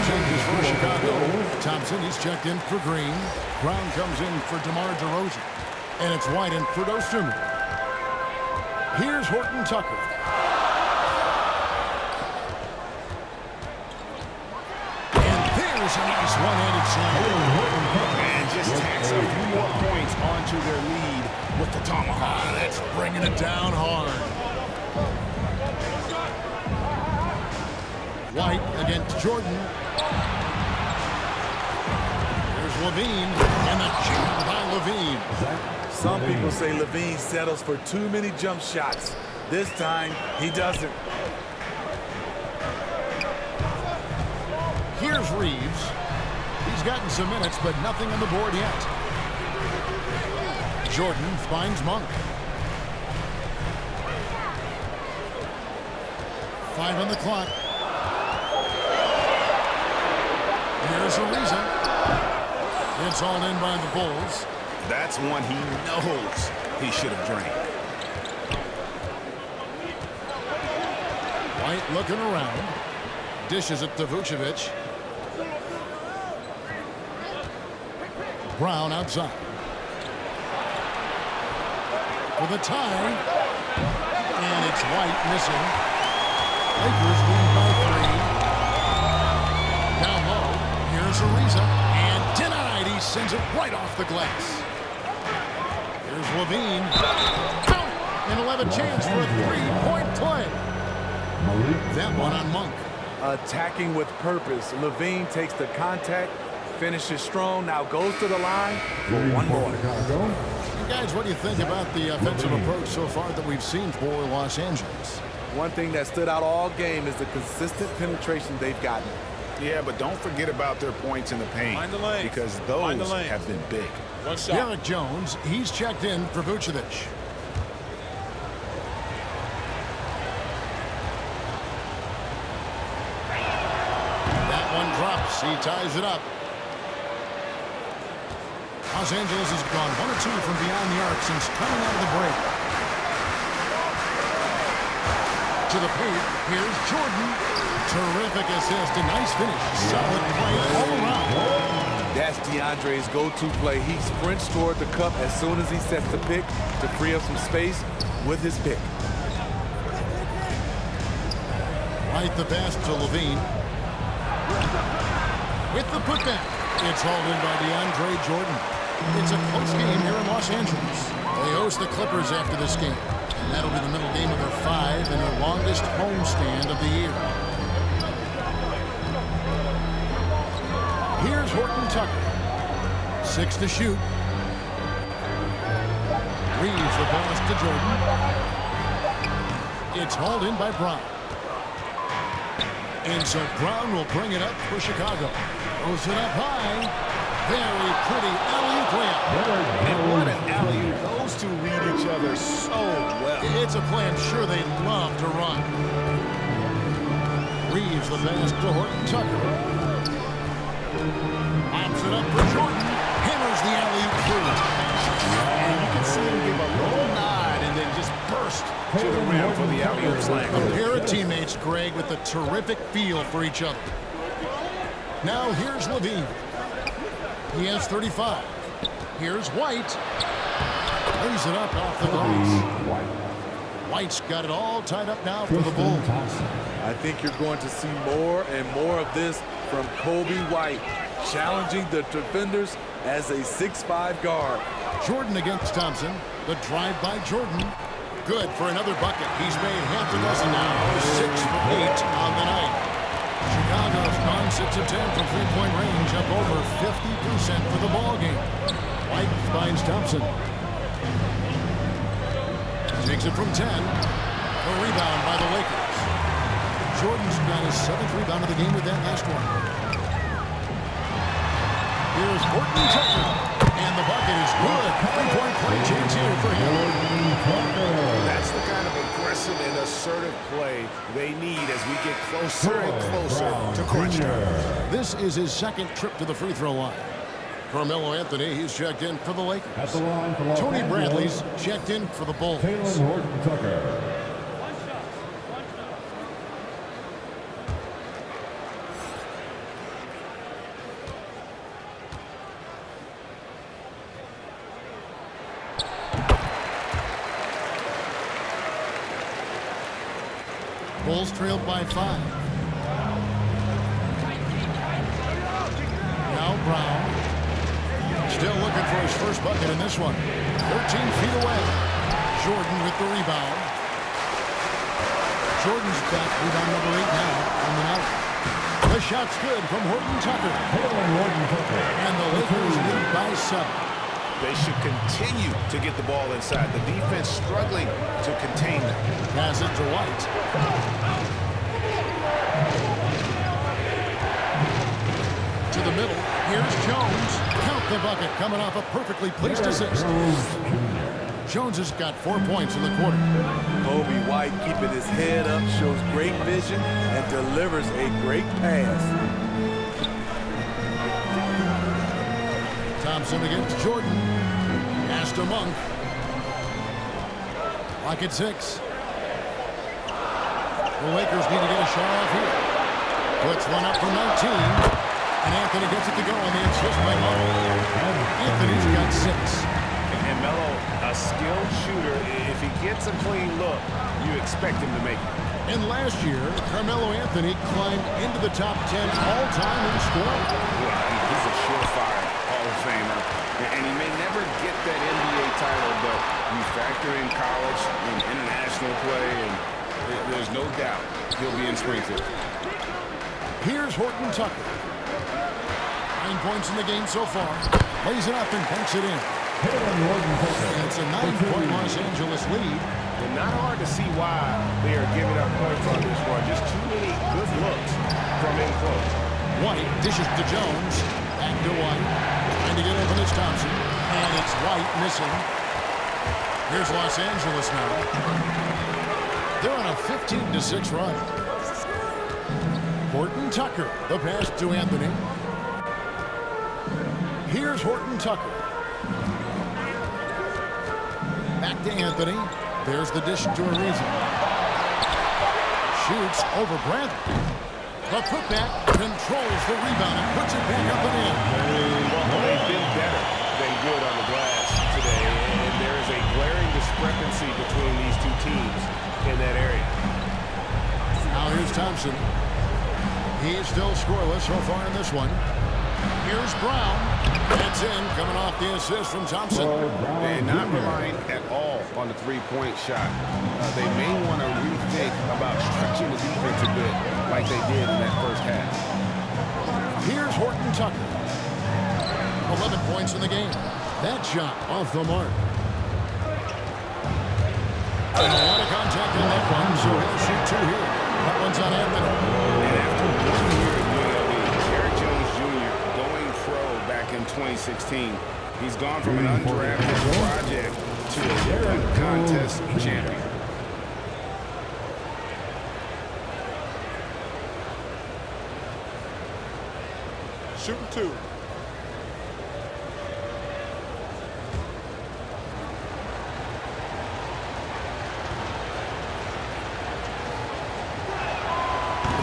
Changes for Chicago. Thompson, he's checked in for Green. Brown comes in for DeMar DeRozan. And it's White in for Dosunmu. Here's Horton Tucker. And there's a nice one-handed slam. And just tacks a few more points onto their lead with the tomahawk. That's bringing it down hard. White against Jordan. There's Lavine, and the jam by Lavine. Some people say Lavine settles for too many jump shots. This time, he doesn't. Here's Reeves. He's gotten some minutes, but nothing on the board yet. Jordan finds Monk. 5 on the clock. Here's a reason. It's all in by the Bulls. That's one he knows he should have drained. White looking around. Dishes it to Vucevic. Brown outside. For the tie. And it's White missing. Lakers lead by 3. Down low. Here's Ariza. And denied. He sends it right off the glass. Here's Lavine. Count! An 11 chance for a 3-point play. That one on Monk. Attacking with purpose. Lavine takes the contact, finishes strong, now goes to the line for one more. You guys, what do you think about the offensive approach so far that we've seen for Los Angeles? One thing that stood out all game is the consistent penetration they've gotten. Yeah, but don't forget about their points in the paint, because those have been big. Derek Jones, he's checked in for Vucevic. That one drops. He ties it up. Los Angeles has gone 1 or 2 from beyond the arc since coming out of the break. To the paint, here's Jordan. Terrific assist, a nice finish. Solid play all around. That's DeAndre's go-to play. He sprints toward the cup as soon as he sets the pick to free up some space with his pick. Right the pass to Lavine. With the putback. It's hauled in by DeAndre Jordan. It's a close game here in Los Angeles. They host the Clippers after this game. And that'll be the middle game of their 5 and their longest homestand of the year. Here's Horton Tucker. 6 to shoot. Reeves the pass to Jordan. It's hauled in by Brown. And so Brown will bring it up for Chicago. Throws it up high. Very pretty alley-oop layup. And what an alley-oop. Those two read each other so well. It's a play I'm sure they love to run. Reeves the pass to Horton Tucker. Pops it up for Jordan. Hammers the alley-oop through. And you can see him give a little nod and then just burst to the rim for the alley-oop slam. A pair of teammates, Greg, with a terrific feel for each other. Now here's Lavine. He has 35. Here's White. Lays it up off the glass. White's got it all tied up now for the Bulls. I think you're going to see more and more of this from Kobe White, challenging the defenders as a 6'5" guard. Jordan against Thompson. The drive by Jordan. Good for another bucket. He's made half a dozen now. 6 for 8 on the night. Chicago's gone 6 of 10 from three-point range, up over 50% for the ball game. White finds Thompson. Takes it from 10. A rebound by the Lakers. Jordan's got his 7th rebound of the game with that last one. Here's Horton Tucker. And the bucket is good. 3-point play chance here for him. That's the kind of aggressive and assertive play they need as we get closer and closer to crunch time. This is his 2nd trip to the free throw line. Carmelo Anthony, he's checked in for the Lakers. At the line for Los Tony Angeles, Bradley's checked in for the Bulls. Taylor Horton Tucker. Bulls trailed by 5. Now Brown. Still looking for his first bucket in this one. 13 feet away. Jordan with the rebound. Jordan's got rebound number 8 now on the night. The shot's good from Horton Tucker. And the Lakers lead by 7. They should continue to get the ball inside. The defense struggling to contain them. Pass it to White. To the middle. Here's Jones. Count the bucket coming off a perfectly placed assist. Jones has got 4 points in the quarter. Kobe White keeping his head up, shows great vision, and delivers a great pass. Thompson against Jordan. Pass to Monk. Lock at 6. The Lakers need to get a shot off here. Puts one up from 19. And Anthony gets it to go on the assist by Monk. Anthony's got 6. And Melo, a skilled shooter, if he gets a clean look, you expect him to make it. And last year, Carmelo Anthony climbed into the top 10 all-time in scoring. Yeah, he's a surefire Hall of Famer. And he may never get that NBA title, but you factor in college and international play, and there's no doubt he'll be in Springfield. Here's Horton Tucker. 9 points in the game so far. Lays it up and bunks it in. And it's a 9-point Los Angeles lead. And not hard to see why they are giving up points on this run. Just too many good looks from in close. White dishes to Jones. Back to White. Trying to get open is Thompson. And it's White missing. Here's Los Angeles now. They're on a 15-6 run. Horton Tucker. The pass to Anthony. Here's Horton Tucker. Back to Anthony. There's the dish to Ariza. Shoots over Bradley. The putback controls the rebound and puts it back up and in. Well, they've been better than good on the glass today, and there is a glaring discrepancy between these two teams in that area. Now here's Thompson. He's still scoreless so far in this one. Here's Brown. It's in, coming off the assist from Thompson. And not relying at all on the three-point shot. They may want to rethink about stretching the defense a bit like they did in that first half. Here's Horton Tucker. 11 points in the game. That shot off the mark. And a lot of contact on that one, so he'll shoot 2 here. That one's on Anthony. And after 1 year of UNLV, Derrick Jones Jr. going pro back in 2016, he's gone from an undrafted project to a dunk contest champion. Shooting 2.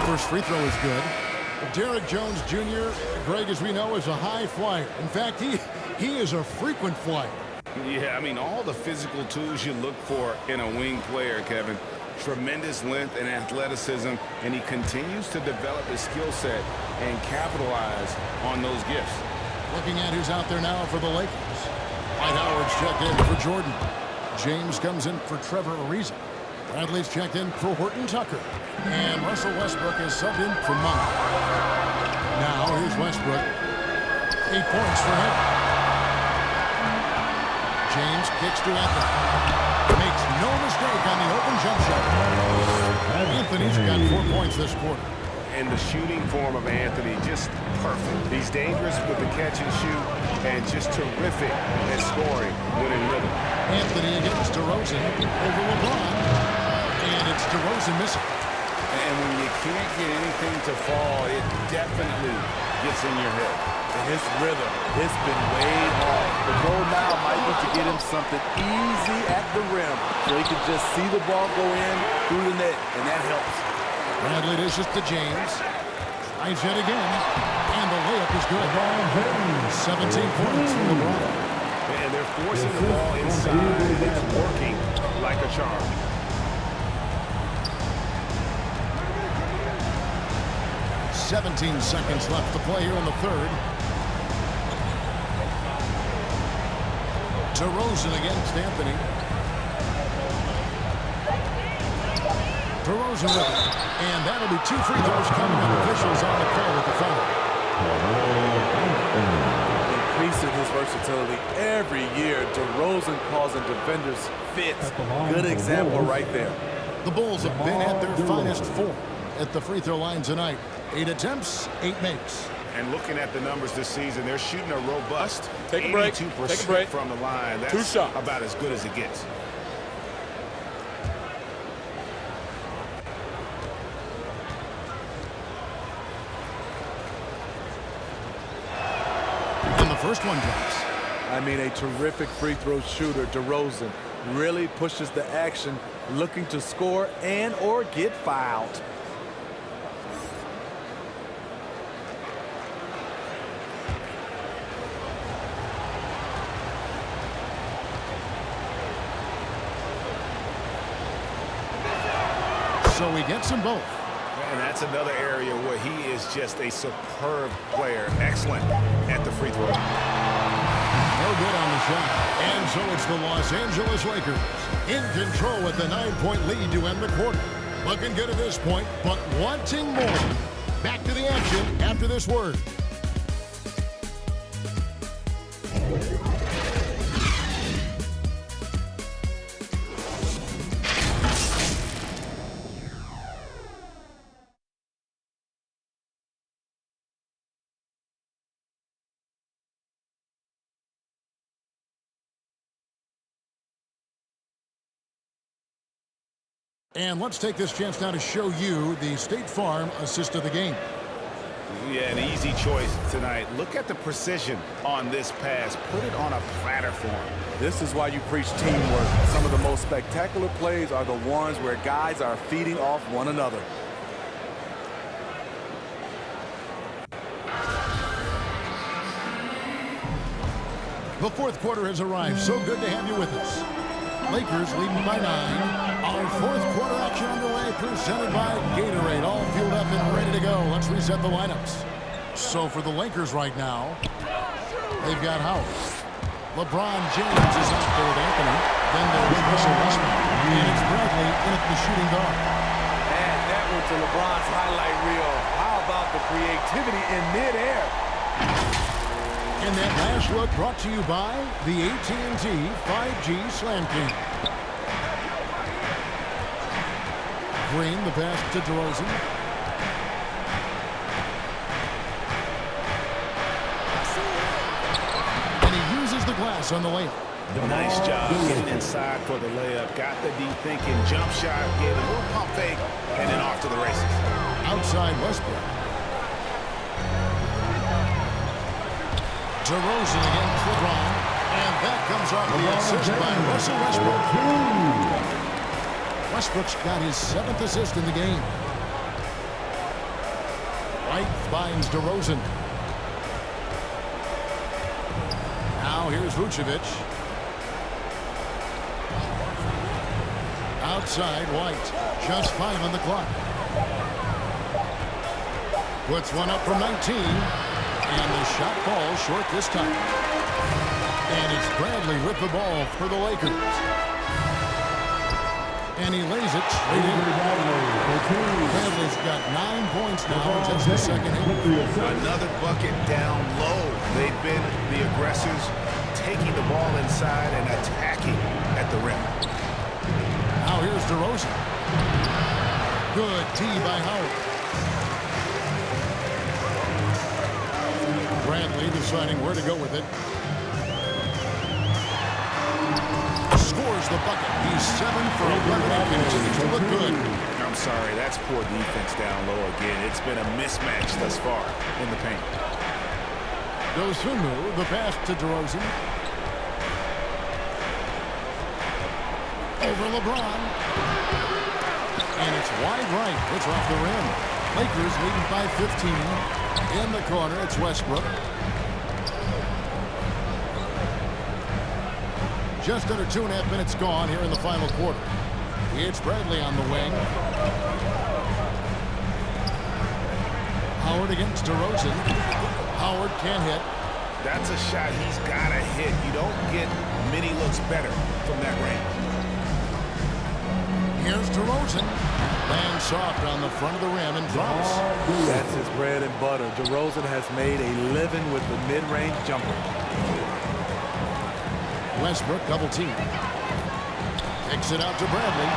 First free throw is good. Derrick Jones Jr., Greg, as we know, is a high flyer. In fact, he is a frequent flyer. Yeah, I mean, all the physical tools you look for in a wing player, Kevin. Tremendous length and athleticism, and he continues to develop his skill set and capitalize on those gifts. Looking at who's out there now for the Lakers. Dwight Howard's checked in for Jordan. James comes in for Trevor Ariza. Bradley's checked in for Horton Tucker. And Russell Westbrook is subbed in for Monk. Now here's Westbrook. 8 points for him. James kicks to Anthony. Makes no mistake mistake on the open jump shot. Anthony's got 4 points this quarter. And the shooting form of Anthony, just perfect. He's dangerous with the catch and shoot, and just terrific at scoring when in rhythm. Anthony against DeRozan over LeBron. And it's DeRozan missing. And when you can't get anything to fall, it definitely gets in your head. And his rhythm, it's been way off. The goal now might be to get him something easy at the rim so he can just see the ball go in through the net, and that helps. Bradley dishes to James. Tries yet again. And the layup is good. 17 points for LeBron. And they're forcing the ball inside. It's working like a charm. "17 seconds left to play here in the third. DeRozan against Anthony. DeRozan with it. And that'll be 2 free throws coming, and officials on the call with the foul. Increasing his versatility every year. DeRozan causing defenders fits. Good example right there. The Bulls have been at their finest form at the free throw line tonight. 8 attempts, 8 makes. And looking at the numbers this season, they're shooting a robust 82% from the line. That's 2 shots. about as good as it gets. And the first one drops. I mean, a terrific free throw shooter. DeRozan really pushes the action, looking to score and or get fouled. So he gets them both. And that's another area where he is just a superb player. Excellent at the free throw. No good on the shot. And so it's the Los Angeles Lakers in control with the 9-point lead to end the quarter. Looking good at this point, but wanting more. Back to the action after this word. And let's take this chance now to show you the State Farm assist of the game. Yeah, an easy choice tonight. Look at the precision on this pass. Put it on a platter for him. This is why you preach teamwork. Some of the most spectacular plays are the ones where guys are feeding off one another. The fourth quarter has arrived. So good to have you with us. Lakers leading by 9. Our fourth quarter action underway, presented by Gatorade. All fueled up and ready to go. Let's reset the lineups. So for the Lakers right now, they've got Howard. LeBron James is out there with Anthony. Then there's Russell Westbrook. And it's Bradley in at the shooting guard. And that went to LeBron's highlight reel. How about the creativity in midair? And that last look brought to you by the AT&T 5G Slam King. Green, the pass to DeRozan. And he uses the glass on the layup. Nice job getting inside for the layup. Got the deep thinking jump shot, gave a little pump fake, and then off to the races. Outside Westbrook. DeRozan against LeBron. And that comes off the assist by Russell Westbrook. Westbrook's got his 7th assist in the game. White finds DeRozan. Now here's Vucevic. Outside White. Just 5 on the clock. Puts one up from 19. And the shot falls short this time. And it's Bradley with the ball for the Lakers. And he lays it straight in. Bradley's got 9 points now in just the second half. Another bucket down low. They've been the aggressors, taking the ball inside and attacking at the rim. Now here's DeRozan. Good tee by Howard. Bradley deciding where to go with it. Scores the bucket. He's 7 for 11 and continues to look good. I'm sorry, that's poor defense down low again. It's been a mismatch thus far in the paint. Dosunmu, the pass to DeRozan. Over LeBron. And it's wide right. It's off the rim. Lakers leading by 15. In the corner, it's Westbrook. Just under 2.5 minutes gone here in the final quarter. It's Bradley on the wing. Howard against DeRozan. Howard can't hit. That's a shot he's got to hit. You don't get many looks better from that range. Here's DeRozan. Lands soft on the front of the rim and drops. That's his bread and butter. DeRozan has made a living with the mid-range jumper. Westbrook double team. Kicks it out to Bradley.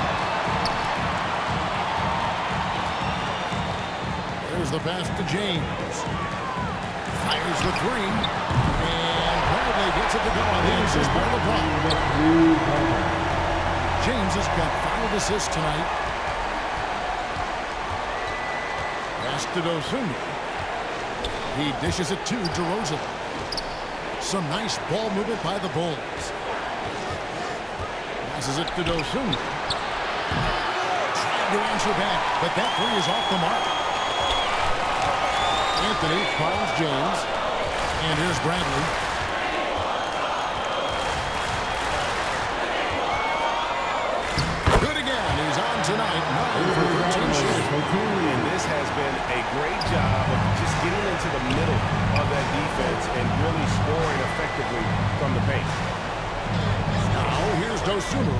There's the pass to James. Fires the three. And Bradley gets it to go on the assist by LeBron. James has got 5 assists tonight. Pass to Dosunmu. He dishes it to DeRozan. Some nice ball movement by the Bulls. Passes it to Dosunmu. Trying to answer back, but that three is off the mark. Anthony finds James. And here's Bradley. Good again. He's on tonight. 9 for 13 shooting. And this has been a great job of just getting into the middle of that defense and really scoring effectively from the paint. Now here's Dosunmu.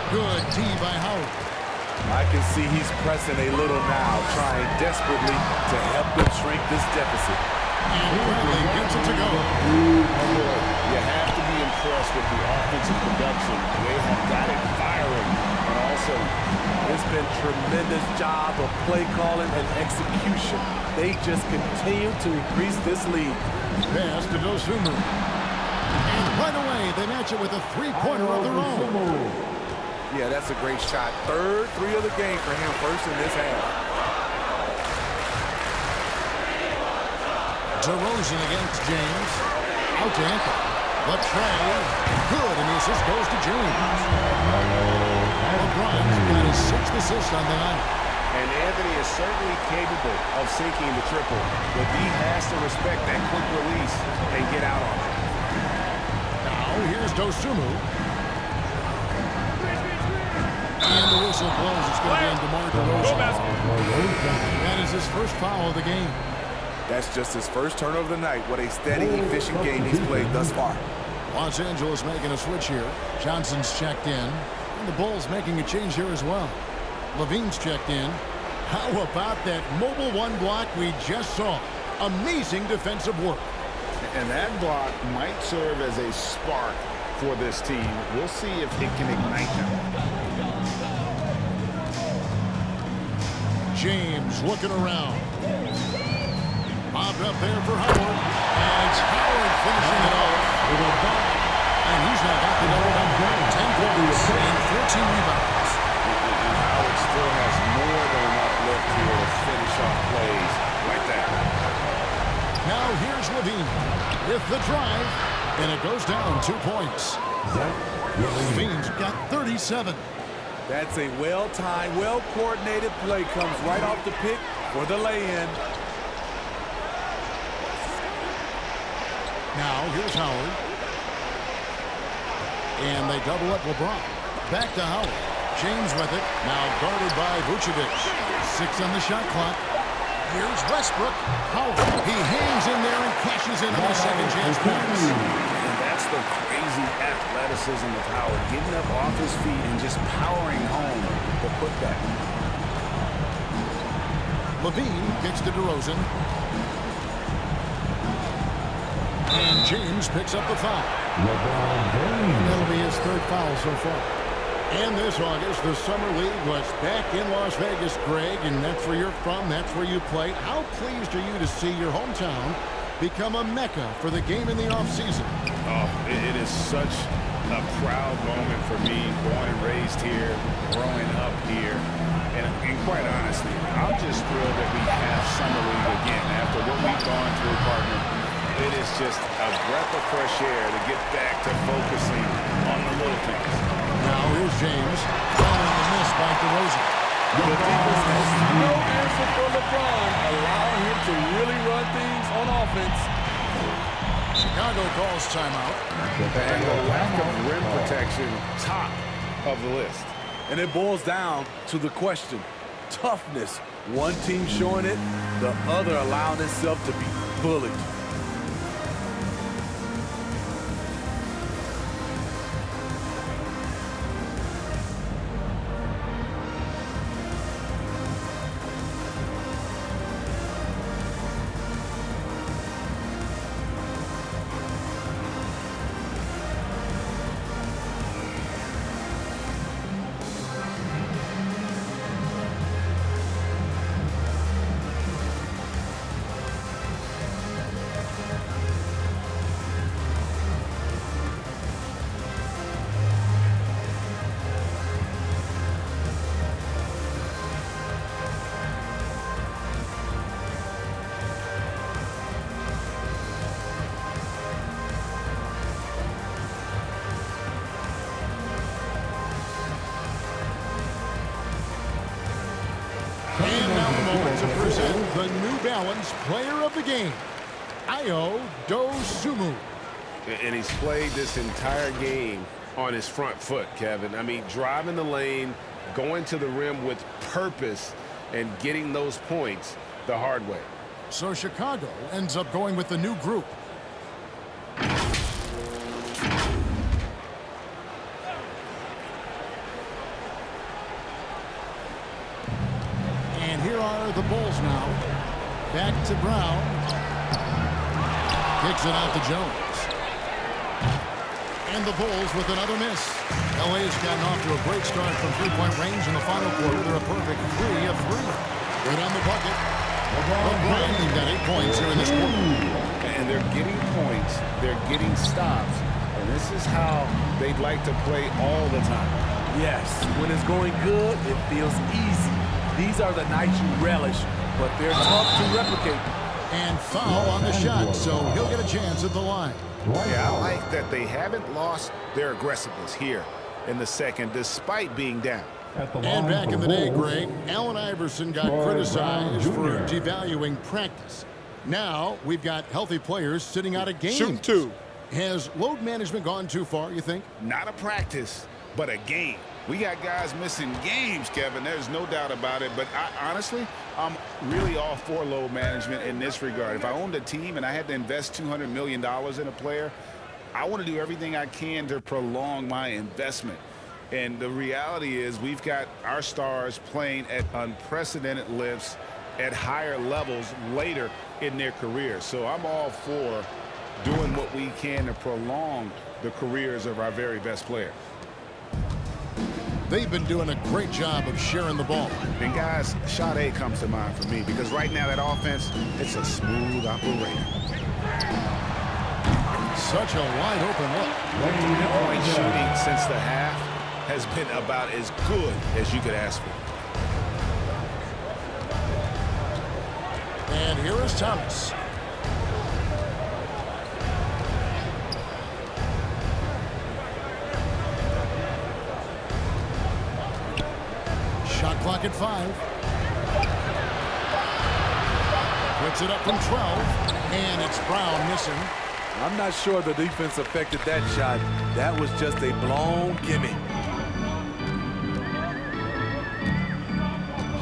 Good tee by Howard. I can see he's pressing a little now, trying desperately to help them shrink this deficit. And Bradley gets it to go. You have to be impressed with the offensive production. They have got it firing. And also, it's been tremendous job of play calling and execution. They just continue to increase this lead. Pass to Dosunmu. And right away, they match it with a three-pointer of their own. Yeah, that's a great shot. Third three of the game for him, first in this half. DeRozan against James. Out to Anthony. The tray. Good, and the assist goes to James. LeBron's got his 6th assist on the night. And Anthony is certainly capable of sinking the triple, but he has to respect that quick release and get out on it. Now here's Dosunmu. And the whistle blows. It's going to be on DeMar DeRozan. That is his first foul of the game. That's just his first turnover of the night. What a steady, efficient game he's played thus far. Los Angeles making a switch here. Johnson's checked in. And the Bulls making a change here as well. Lavine's checked in. How about that mobile one block we just saw? Amazing defensive work. And that block might serve as a spark for this team. We'll see if it can ignite them. James looking around. Bobbed up there for Howard. And it's Howard finishing it off. And he's now got the double-double. 10 points and 14 rebounds. Howard still has more than enough left here to finish off plays like that. Now here's Lavine with the drive. And it goes down 2 points. Lavine's got 37. That's a well-timed, well-coordinated play. Comes right off the pick for the lay-in. Now here's Howard. And they double up LeBron. Back to Howard. James with it. Now guarded by Vucevic. 6 on the shot clock. Here's Westbrook. Howard. He hangs in there and cashes in on the second chance points. And that's the crazy athleticism of Howard. Getting up off his feet and just powering home the putback. Lavine kicks to DeRozan. And James picks up the foul. That'll be his third foul so far. And this August, the Summer League was back in Las Vegas, Greg, and that's where you're from, that's where you play. How pleased are you to see your hometown become a mecca for the game in the offseason? Oh, it is such a proud moment for me, born and raised here, growing up here. And quite honestly, I'm just thrilled that we have Summer League again. After what we've gone through, partner, it is just a breath of fresh air to get back to focusing on the little things. Now here's James following the miss by DeRozan. The defense has no answer for LeBron, allowing him to really run things on offense. Chicago calls timeout. And the lack of rim protection, top of the list. And it boils down to the question, toughness. One team showing it, the other allowing itself to be bullied. And now the moment to present the New Balance Player of the Game, Ayo Dosunmu. And he's played this entire game on his front foot, Kevin. I mean, driving the lane, going to the rim with purpose, and getting those points the hard way. So Chicago ends up going with the new group. And here are the Bulls now. Back to Brown. Kicks it out to Jones. And the Bulls with another miss. LA's gotten off to a great start from three-point range in the final quarter. They're a perfect 3 of 3. Right on the bucket. LeBron got 8 points here in this quarter. And they're getting points. They're getting stops. And this is how they'd like to play all the time. Yes, when it's going good, it feels easy. These are the nights you relish, but they're tough to replicate. And foul on the shot, so he'll get a chance at the line. Yeah, I like that they haven't lost their aggressiveness here in the second, despite being down. And back in the day, Greg, Allen Iverson got criticized for devaluing practice. Now we've got healthy players sitting out of games. Shoot two. Has load management gone too far, you think? Not a practice, but a game. We got guys missing games, Kevin. There's no doubt about it. But honestly, I'm really all for load management in this regard. If I owned a team and I had to invest $200 million in a player, I want to do everything I can to prolong my investment. And the reality is we've got our stars playing at unprecedented lifts at higher levels later in their careers. So I'm all for doing what we can to prolong the careers of our very best players. They've been doing a great job of sharing the ball. And guys, shot A comes to mind for me because right now that offense, it's a smooth operation. Such a wide open look. Three-point shooting since the half has been about as good as you could ask for. And here is Thomas. Shot clock at 5. Puts it up from 12. And it's Brown missing. I'm not sure the defense affected that shot. That was just a blown gimme.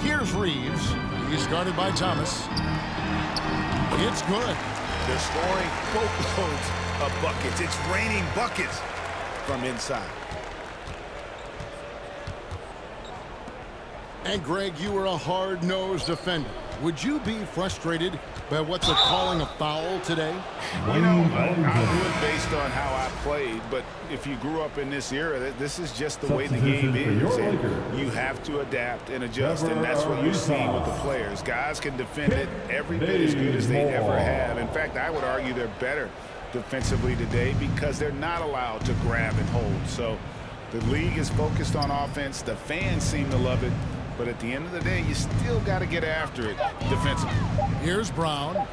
Here's Reeves. He's guarded by Thomas. It's good. They're scoring boatloads of buckets. It's raining buckets from inside. And Greg, you were a hard-nosed defender. Would you be frustrated by what they're calling a foul today? You know, I would based on how I played, but if you grew up in this era, this is just the way the game is. And you have to adapt and adjust, and that's what you're seeing with the players. Guys can defend it every bit as good as they ever have. In fact, I would argue they're better defensively today because they're not allowed to grab and hold. So the league is focused on offense. The fans seem to love it. But at the end of the day, you still got to get after it defensively. Here's Brown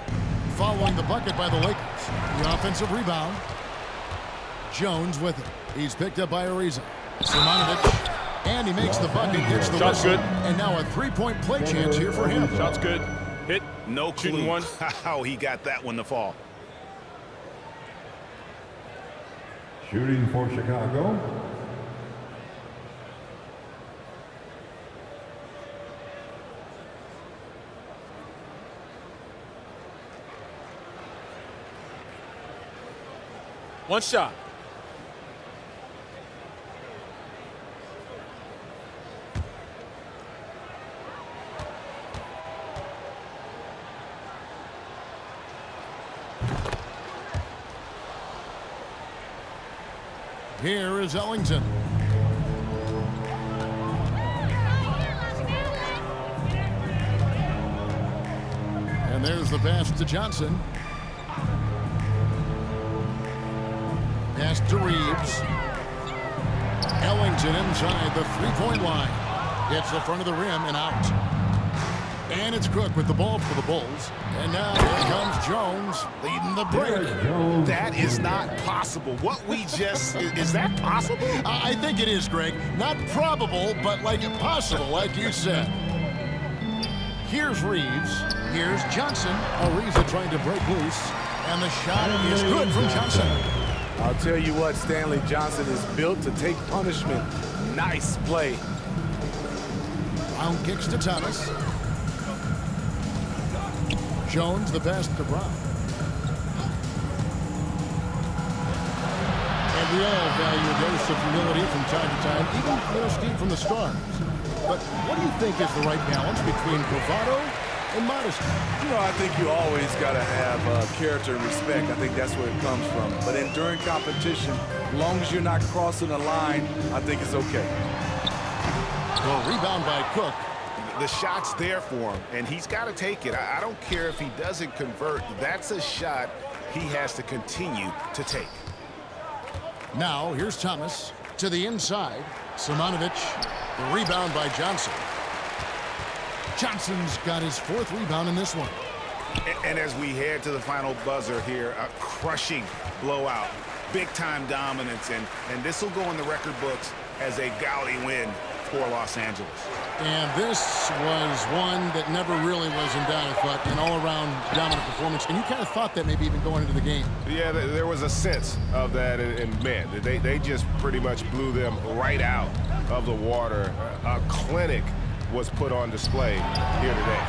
following the bucket by the Lakers. The offensive rebound. Jones with it. He's picked up by DeRozan. Simonovic. And he makes the bucket. Gets the Shot's whistle. good. And now a three-point play chance here for him. Shot's good. Hit. No clue Shooting one. how he got that one to fall. Shooting for Chicago. One shot. Here is Ellington. And there's the pass to Johnson. Pass to Reeves. Ellington inside the three-point line. Hits the front of the rim and out. And it's Cook with the ball for the Bulls. And now here comes Jones leading the break. That is not possible. What we just... is that possible? I think it is, Greg. Not probable, but like possible, like you said. Here's Reeves. Here's Johnson. Ariza trying to break loose. And the shot is good from Johnson. I'll tell you what, Stanley Johnson is built to take punishment. Nice play. Brown kicks to Thomas. Jones, the pass to Brown. And we all value a dose of humility from time to time, even Steve from the stars. But what do you think is the right balance between bravado and modesty? You know, I think you always got to have character and respect. I think that's where it comes from. But during competition, as long as you're not crossing the line, I think it's okay. Well, rebound by Cook. The shot's there for him, and he's got to take it. I don't care if he doesn't convert. That's a shot he has to continue to take. Now, here's Thomas to the inside. Simonovic, the rebound by Johnson. Johnson's got his fourth rebound in this one. And as we head to the final buzzer here, a crushing blowout, big-time dominance, and this will go in the record books as a gaudy win for Los Angeles. And this was one that never really was in doubt, I thought, an all-around dominant performance. And you kind of thought that maybe even going into the game. Yeah, there was a sense of that, and man, they just pretty much blew them right out of the water. A clinic was put on display here today.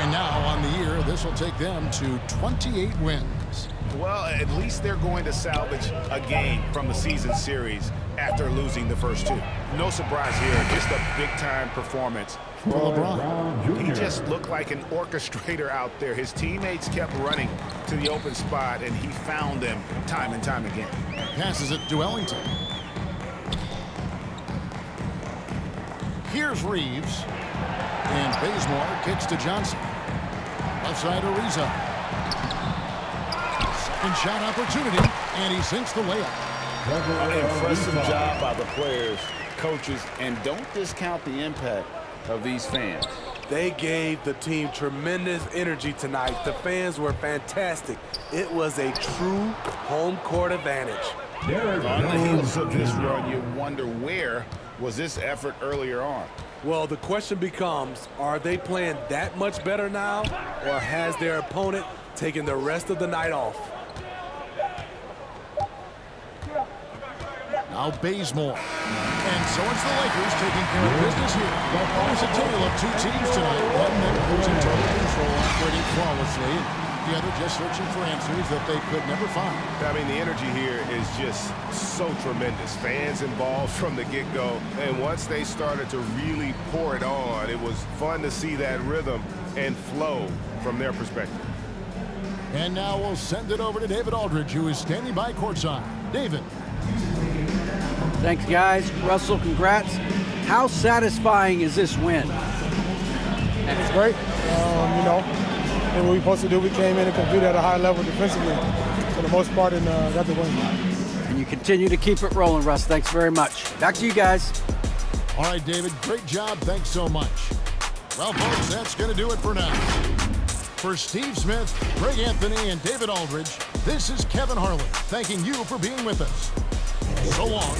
And now on the year, this will take them to 28 wins. Well, at least they're going to salvage a game from the season series after losing the first two. No surprise here, just a big-time performance for LeBron. He just looked like an orchestrator out there. His teammates kept running to the open spot, and he found them time and time again. Passes it to Ellington. Here's Reeves. And Bazemore kicks to Johnson. Left side Ariza. Second shot opportunity, and he sinks the layup. An impressive job by the players, coaches, and don't discount the impact of these fans. They gave the team tremendous energy tonight. The fans were fantastic. It was a true home court advantage. On the heels of this run, you wonder where was this effort earlier on? Well, the question becomes, are they playing that much better now, or has their opponent taken the rest of the night off? Now Bazemore. And so it's the Lakers taking care of business here. Well, always a tale of two teams tonight. One that was in total control, operating flawlessly. together just searching for answers that they could never find. I mean, the energy here is just so tremendous. Fans involved from the get-go. And once they started to really pour it on, it was fun to see that rhythm and flow from their perspective. And now we'll send it over to David Aldridge, who is standing by courtside. David. Thanks, guys. Russell, congrats. How satisfying is this win? It's great. You know, and what we're supposed to do, we came in and competed at a high level defensively for the most part and got the win. And you continue to keep it rolling, Russ. Thanks very much. Back to you guys. All right, David, great job. Thanks so much. Well, folks, that's going to do it for now. For Steve Smith, Greg Anthony, and David Aldridge, this is Kevin Harlan thanking you for being with us. So long.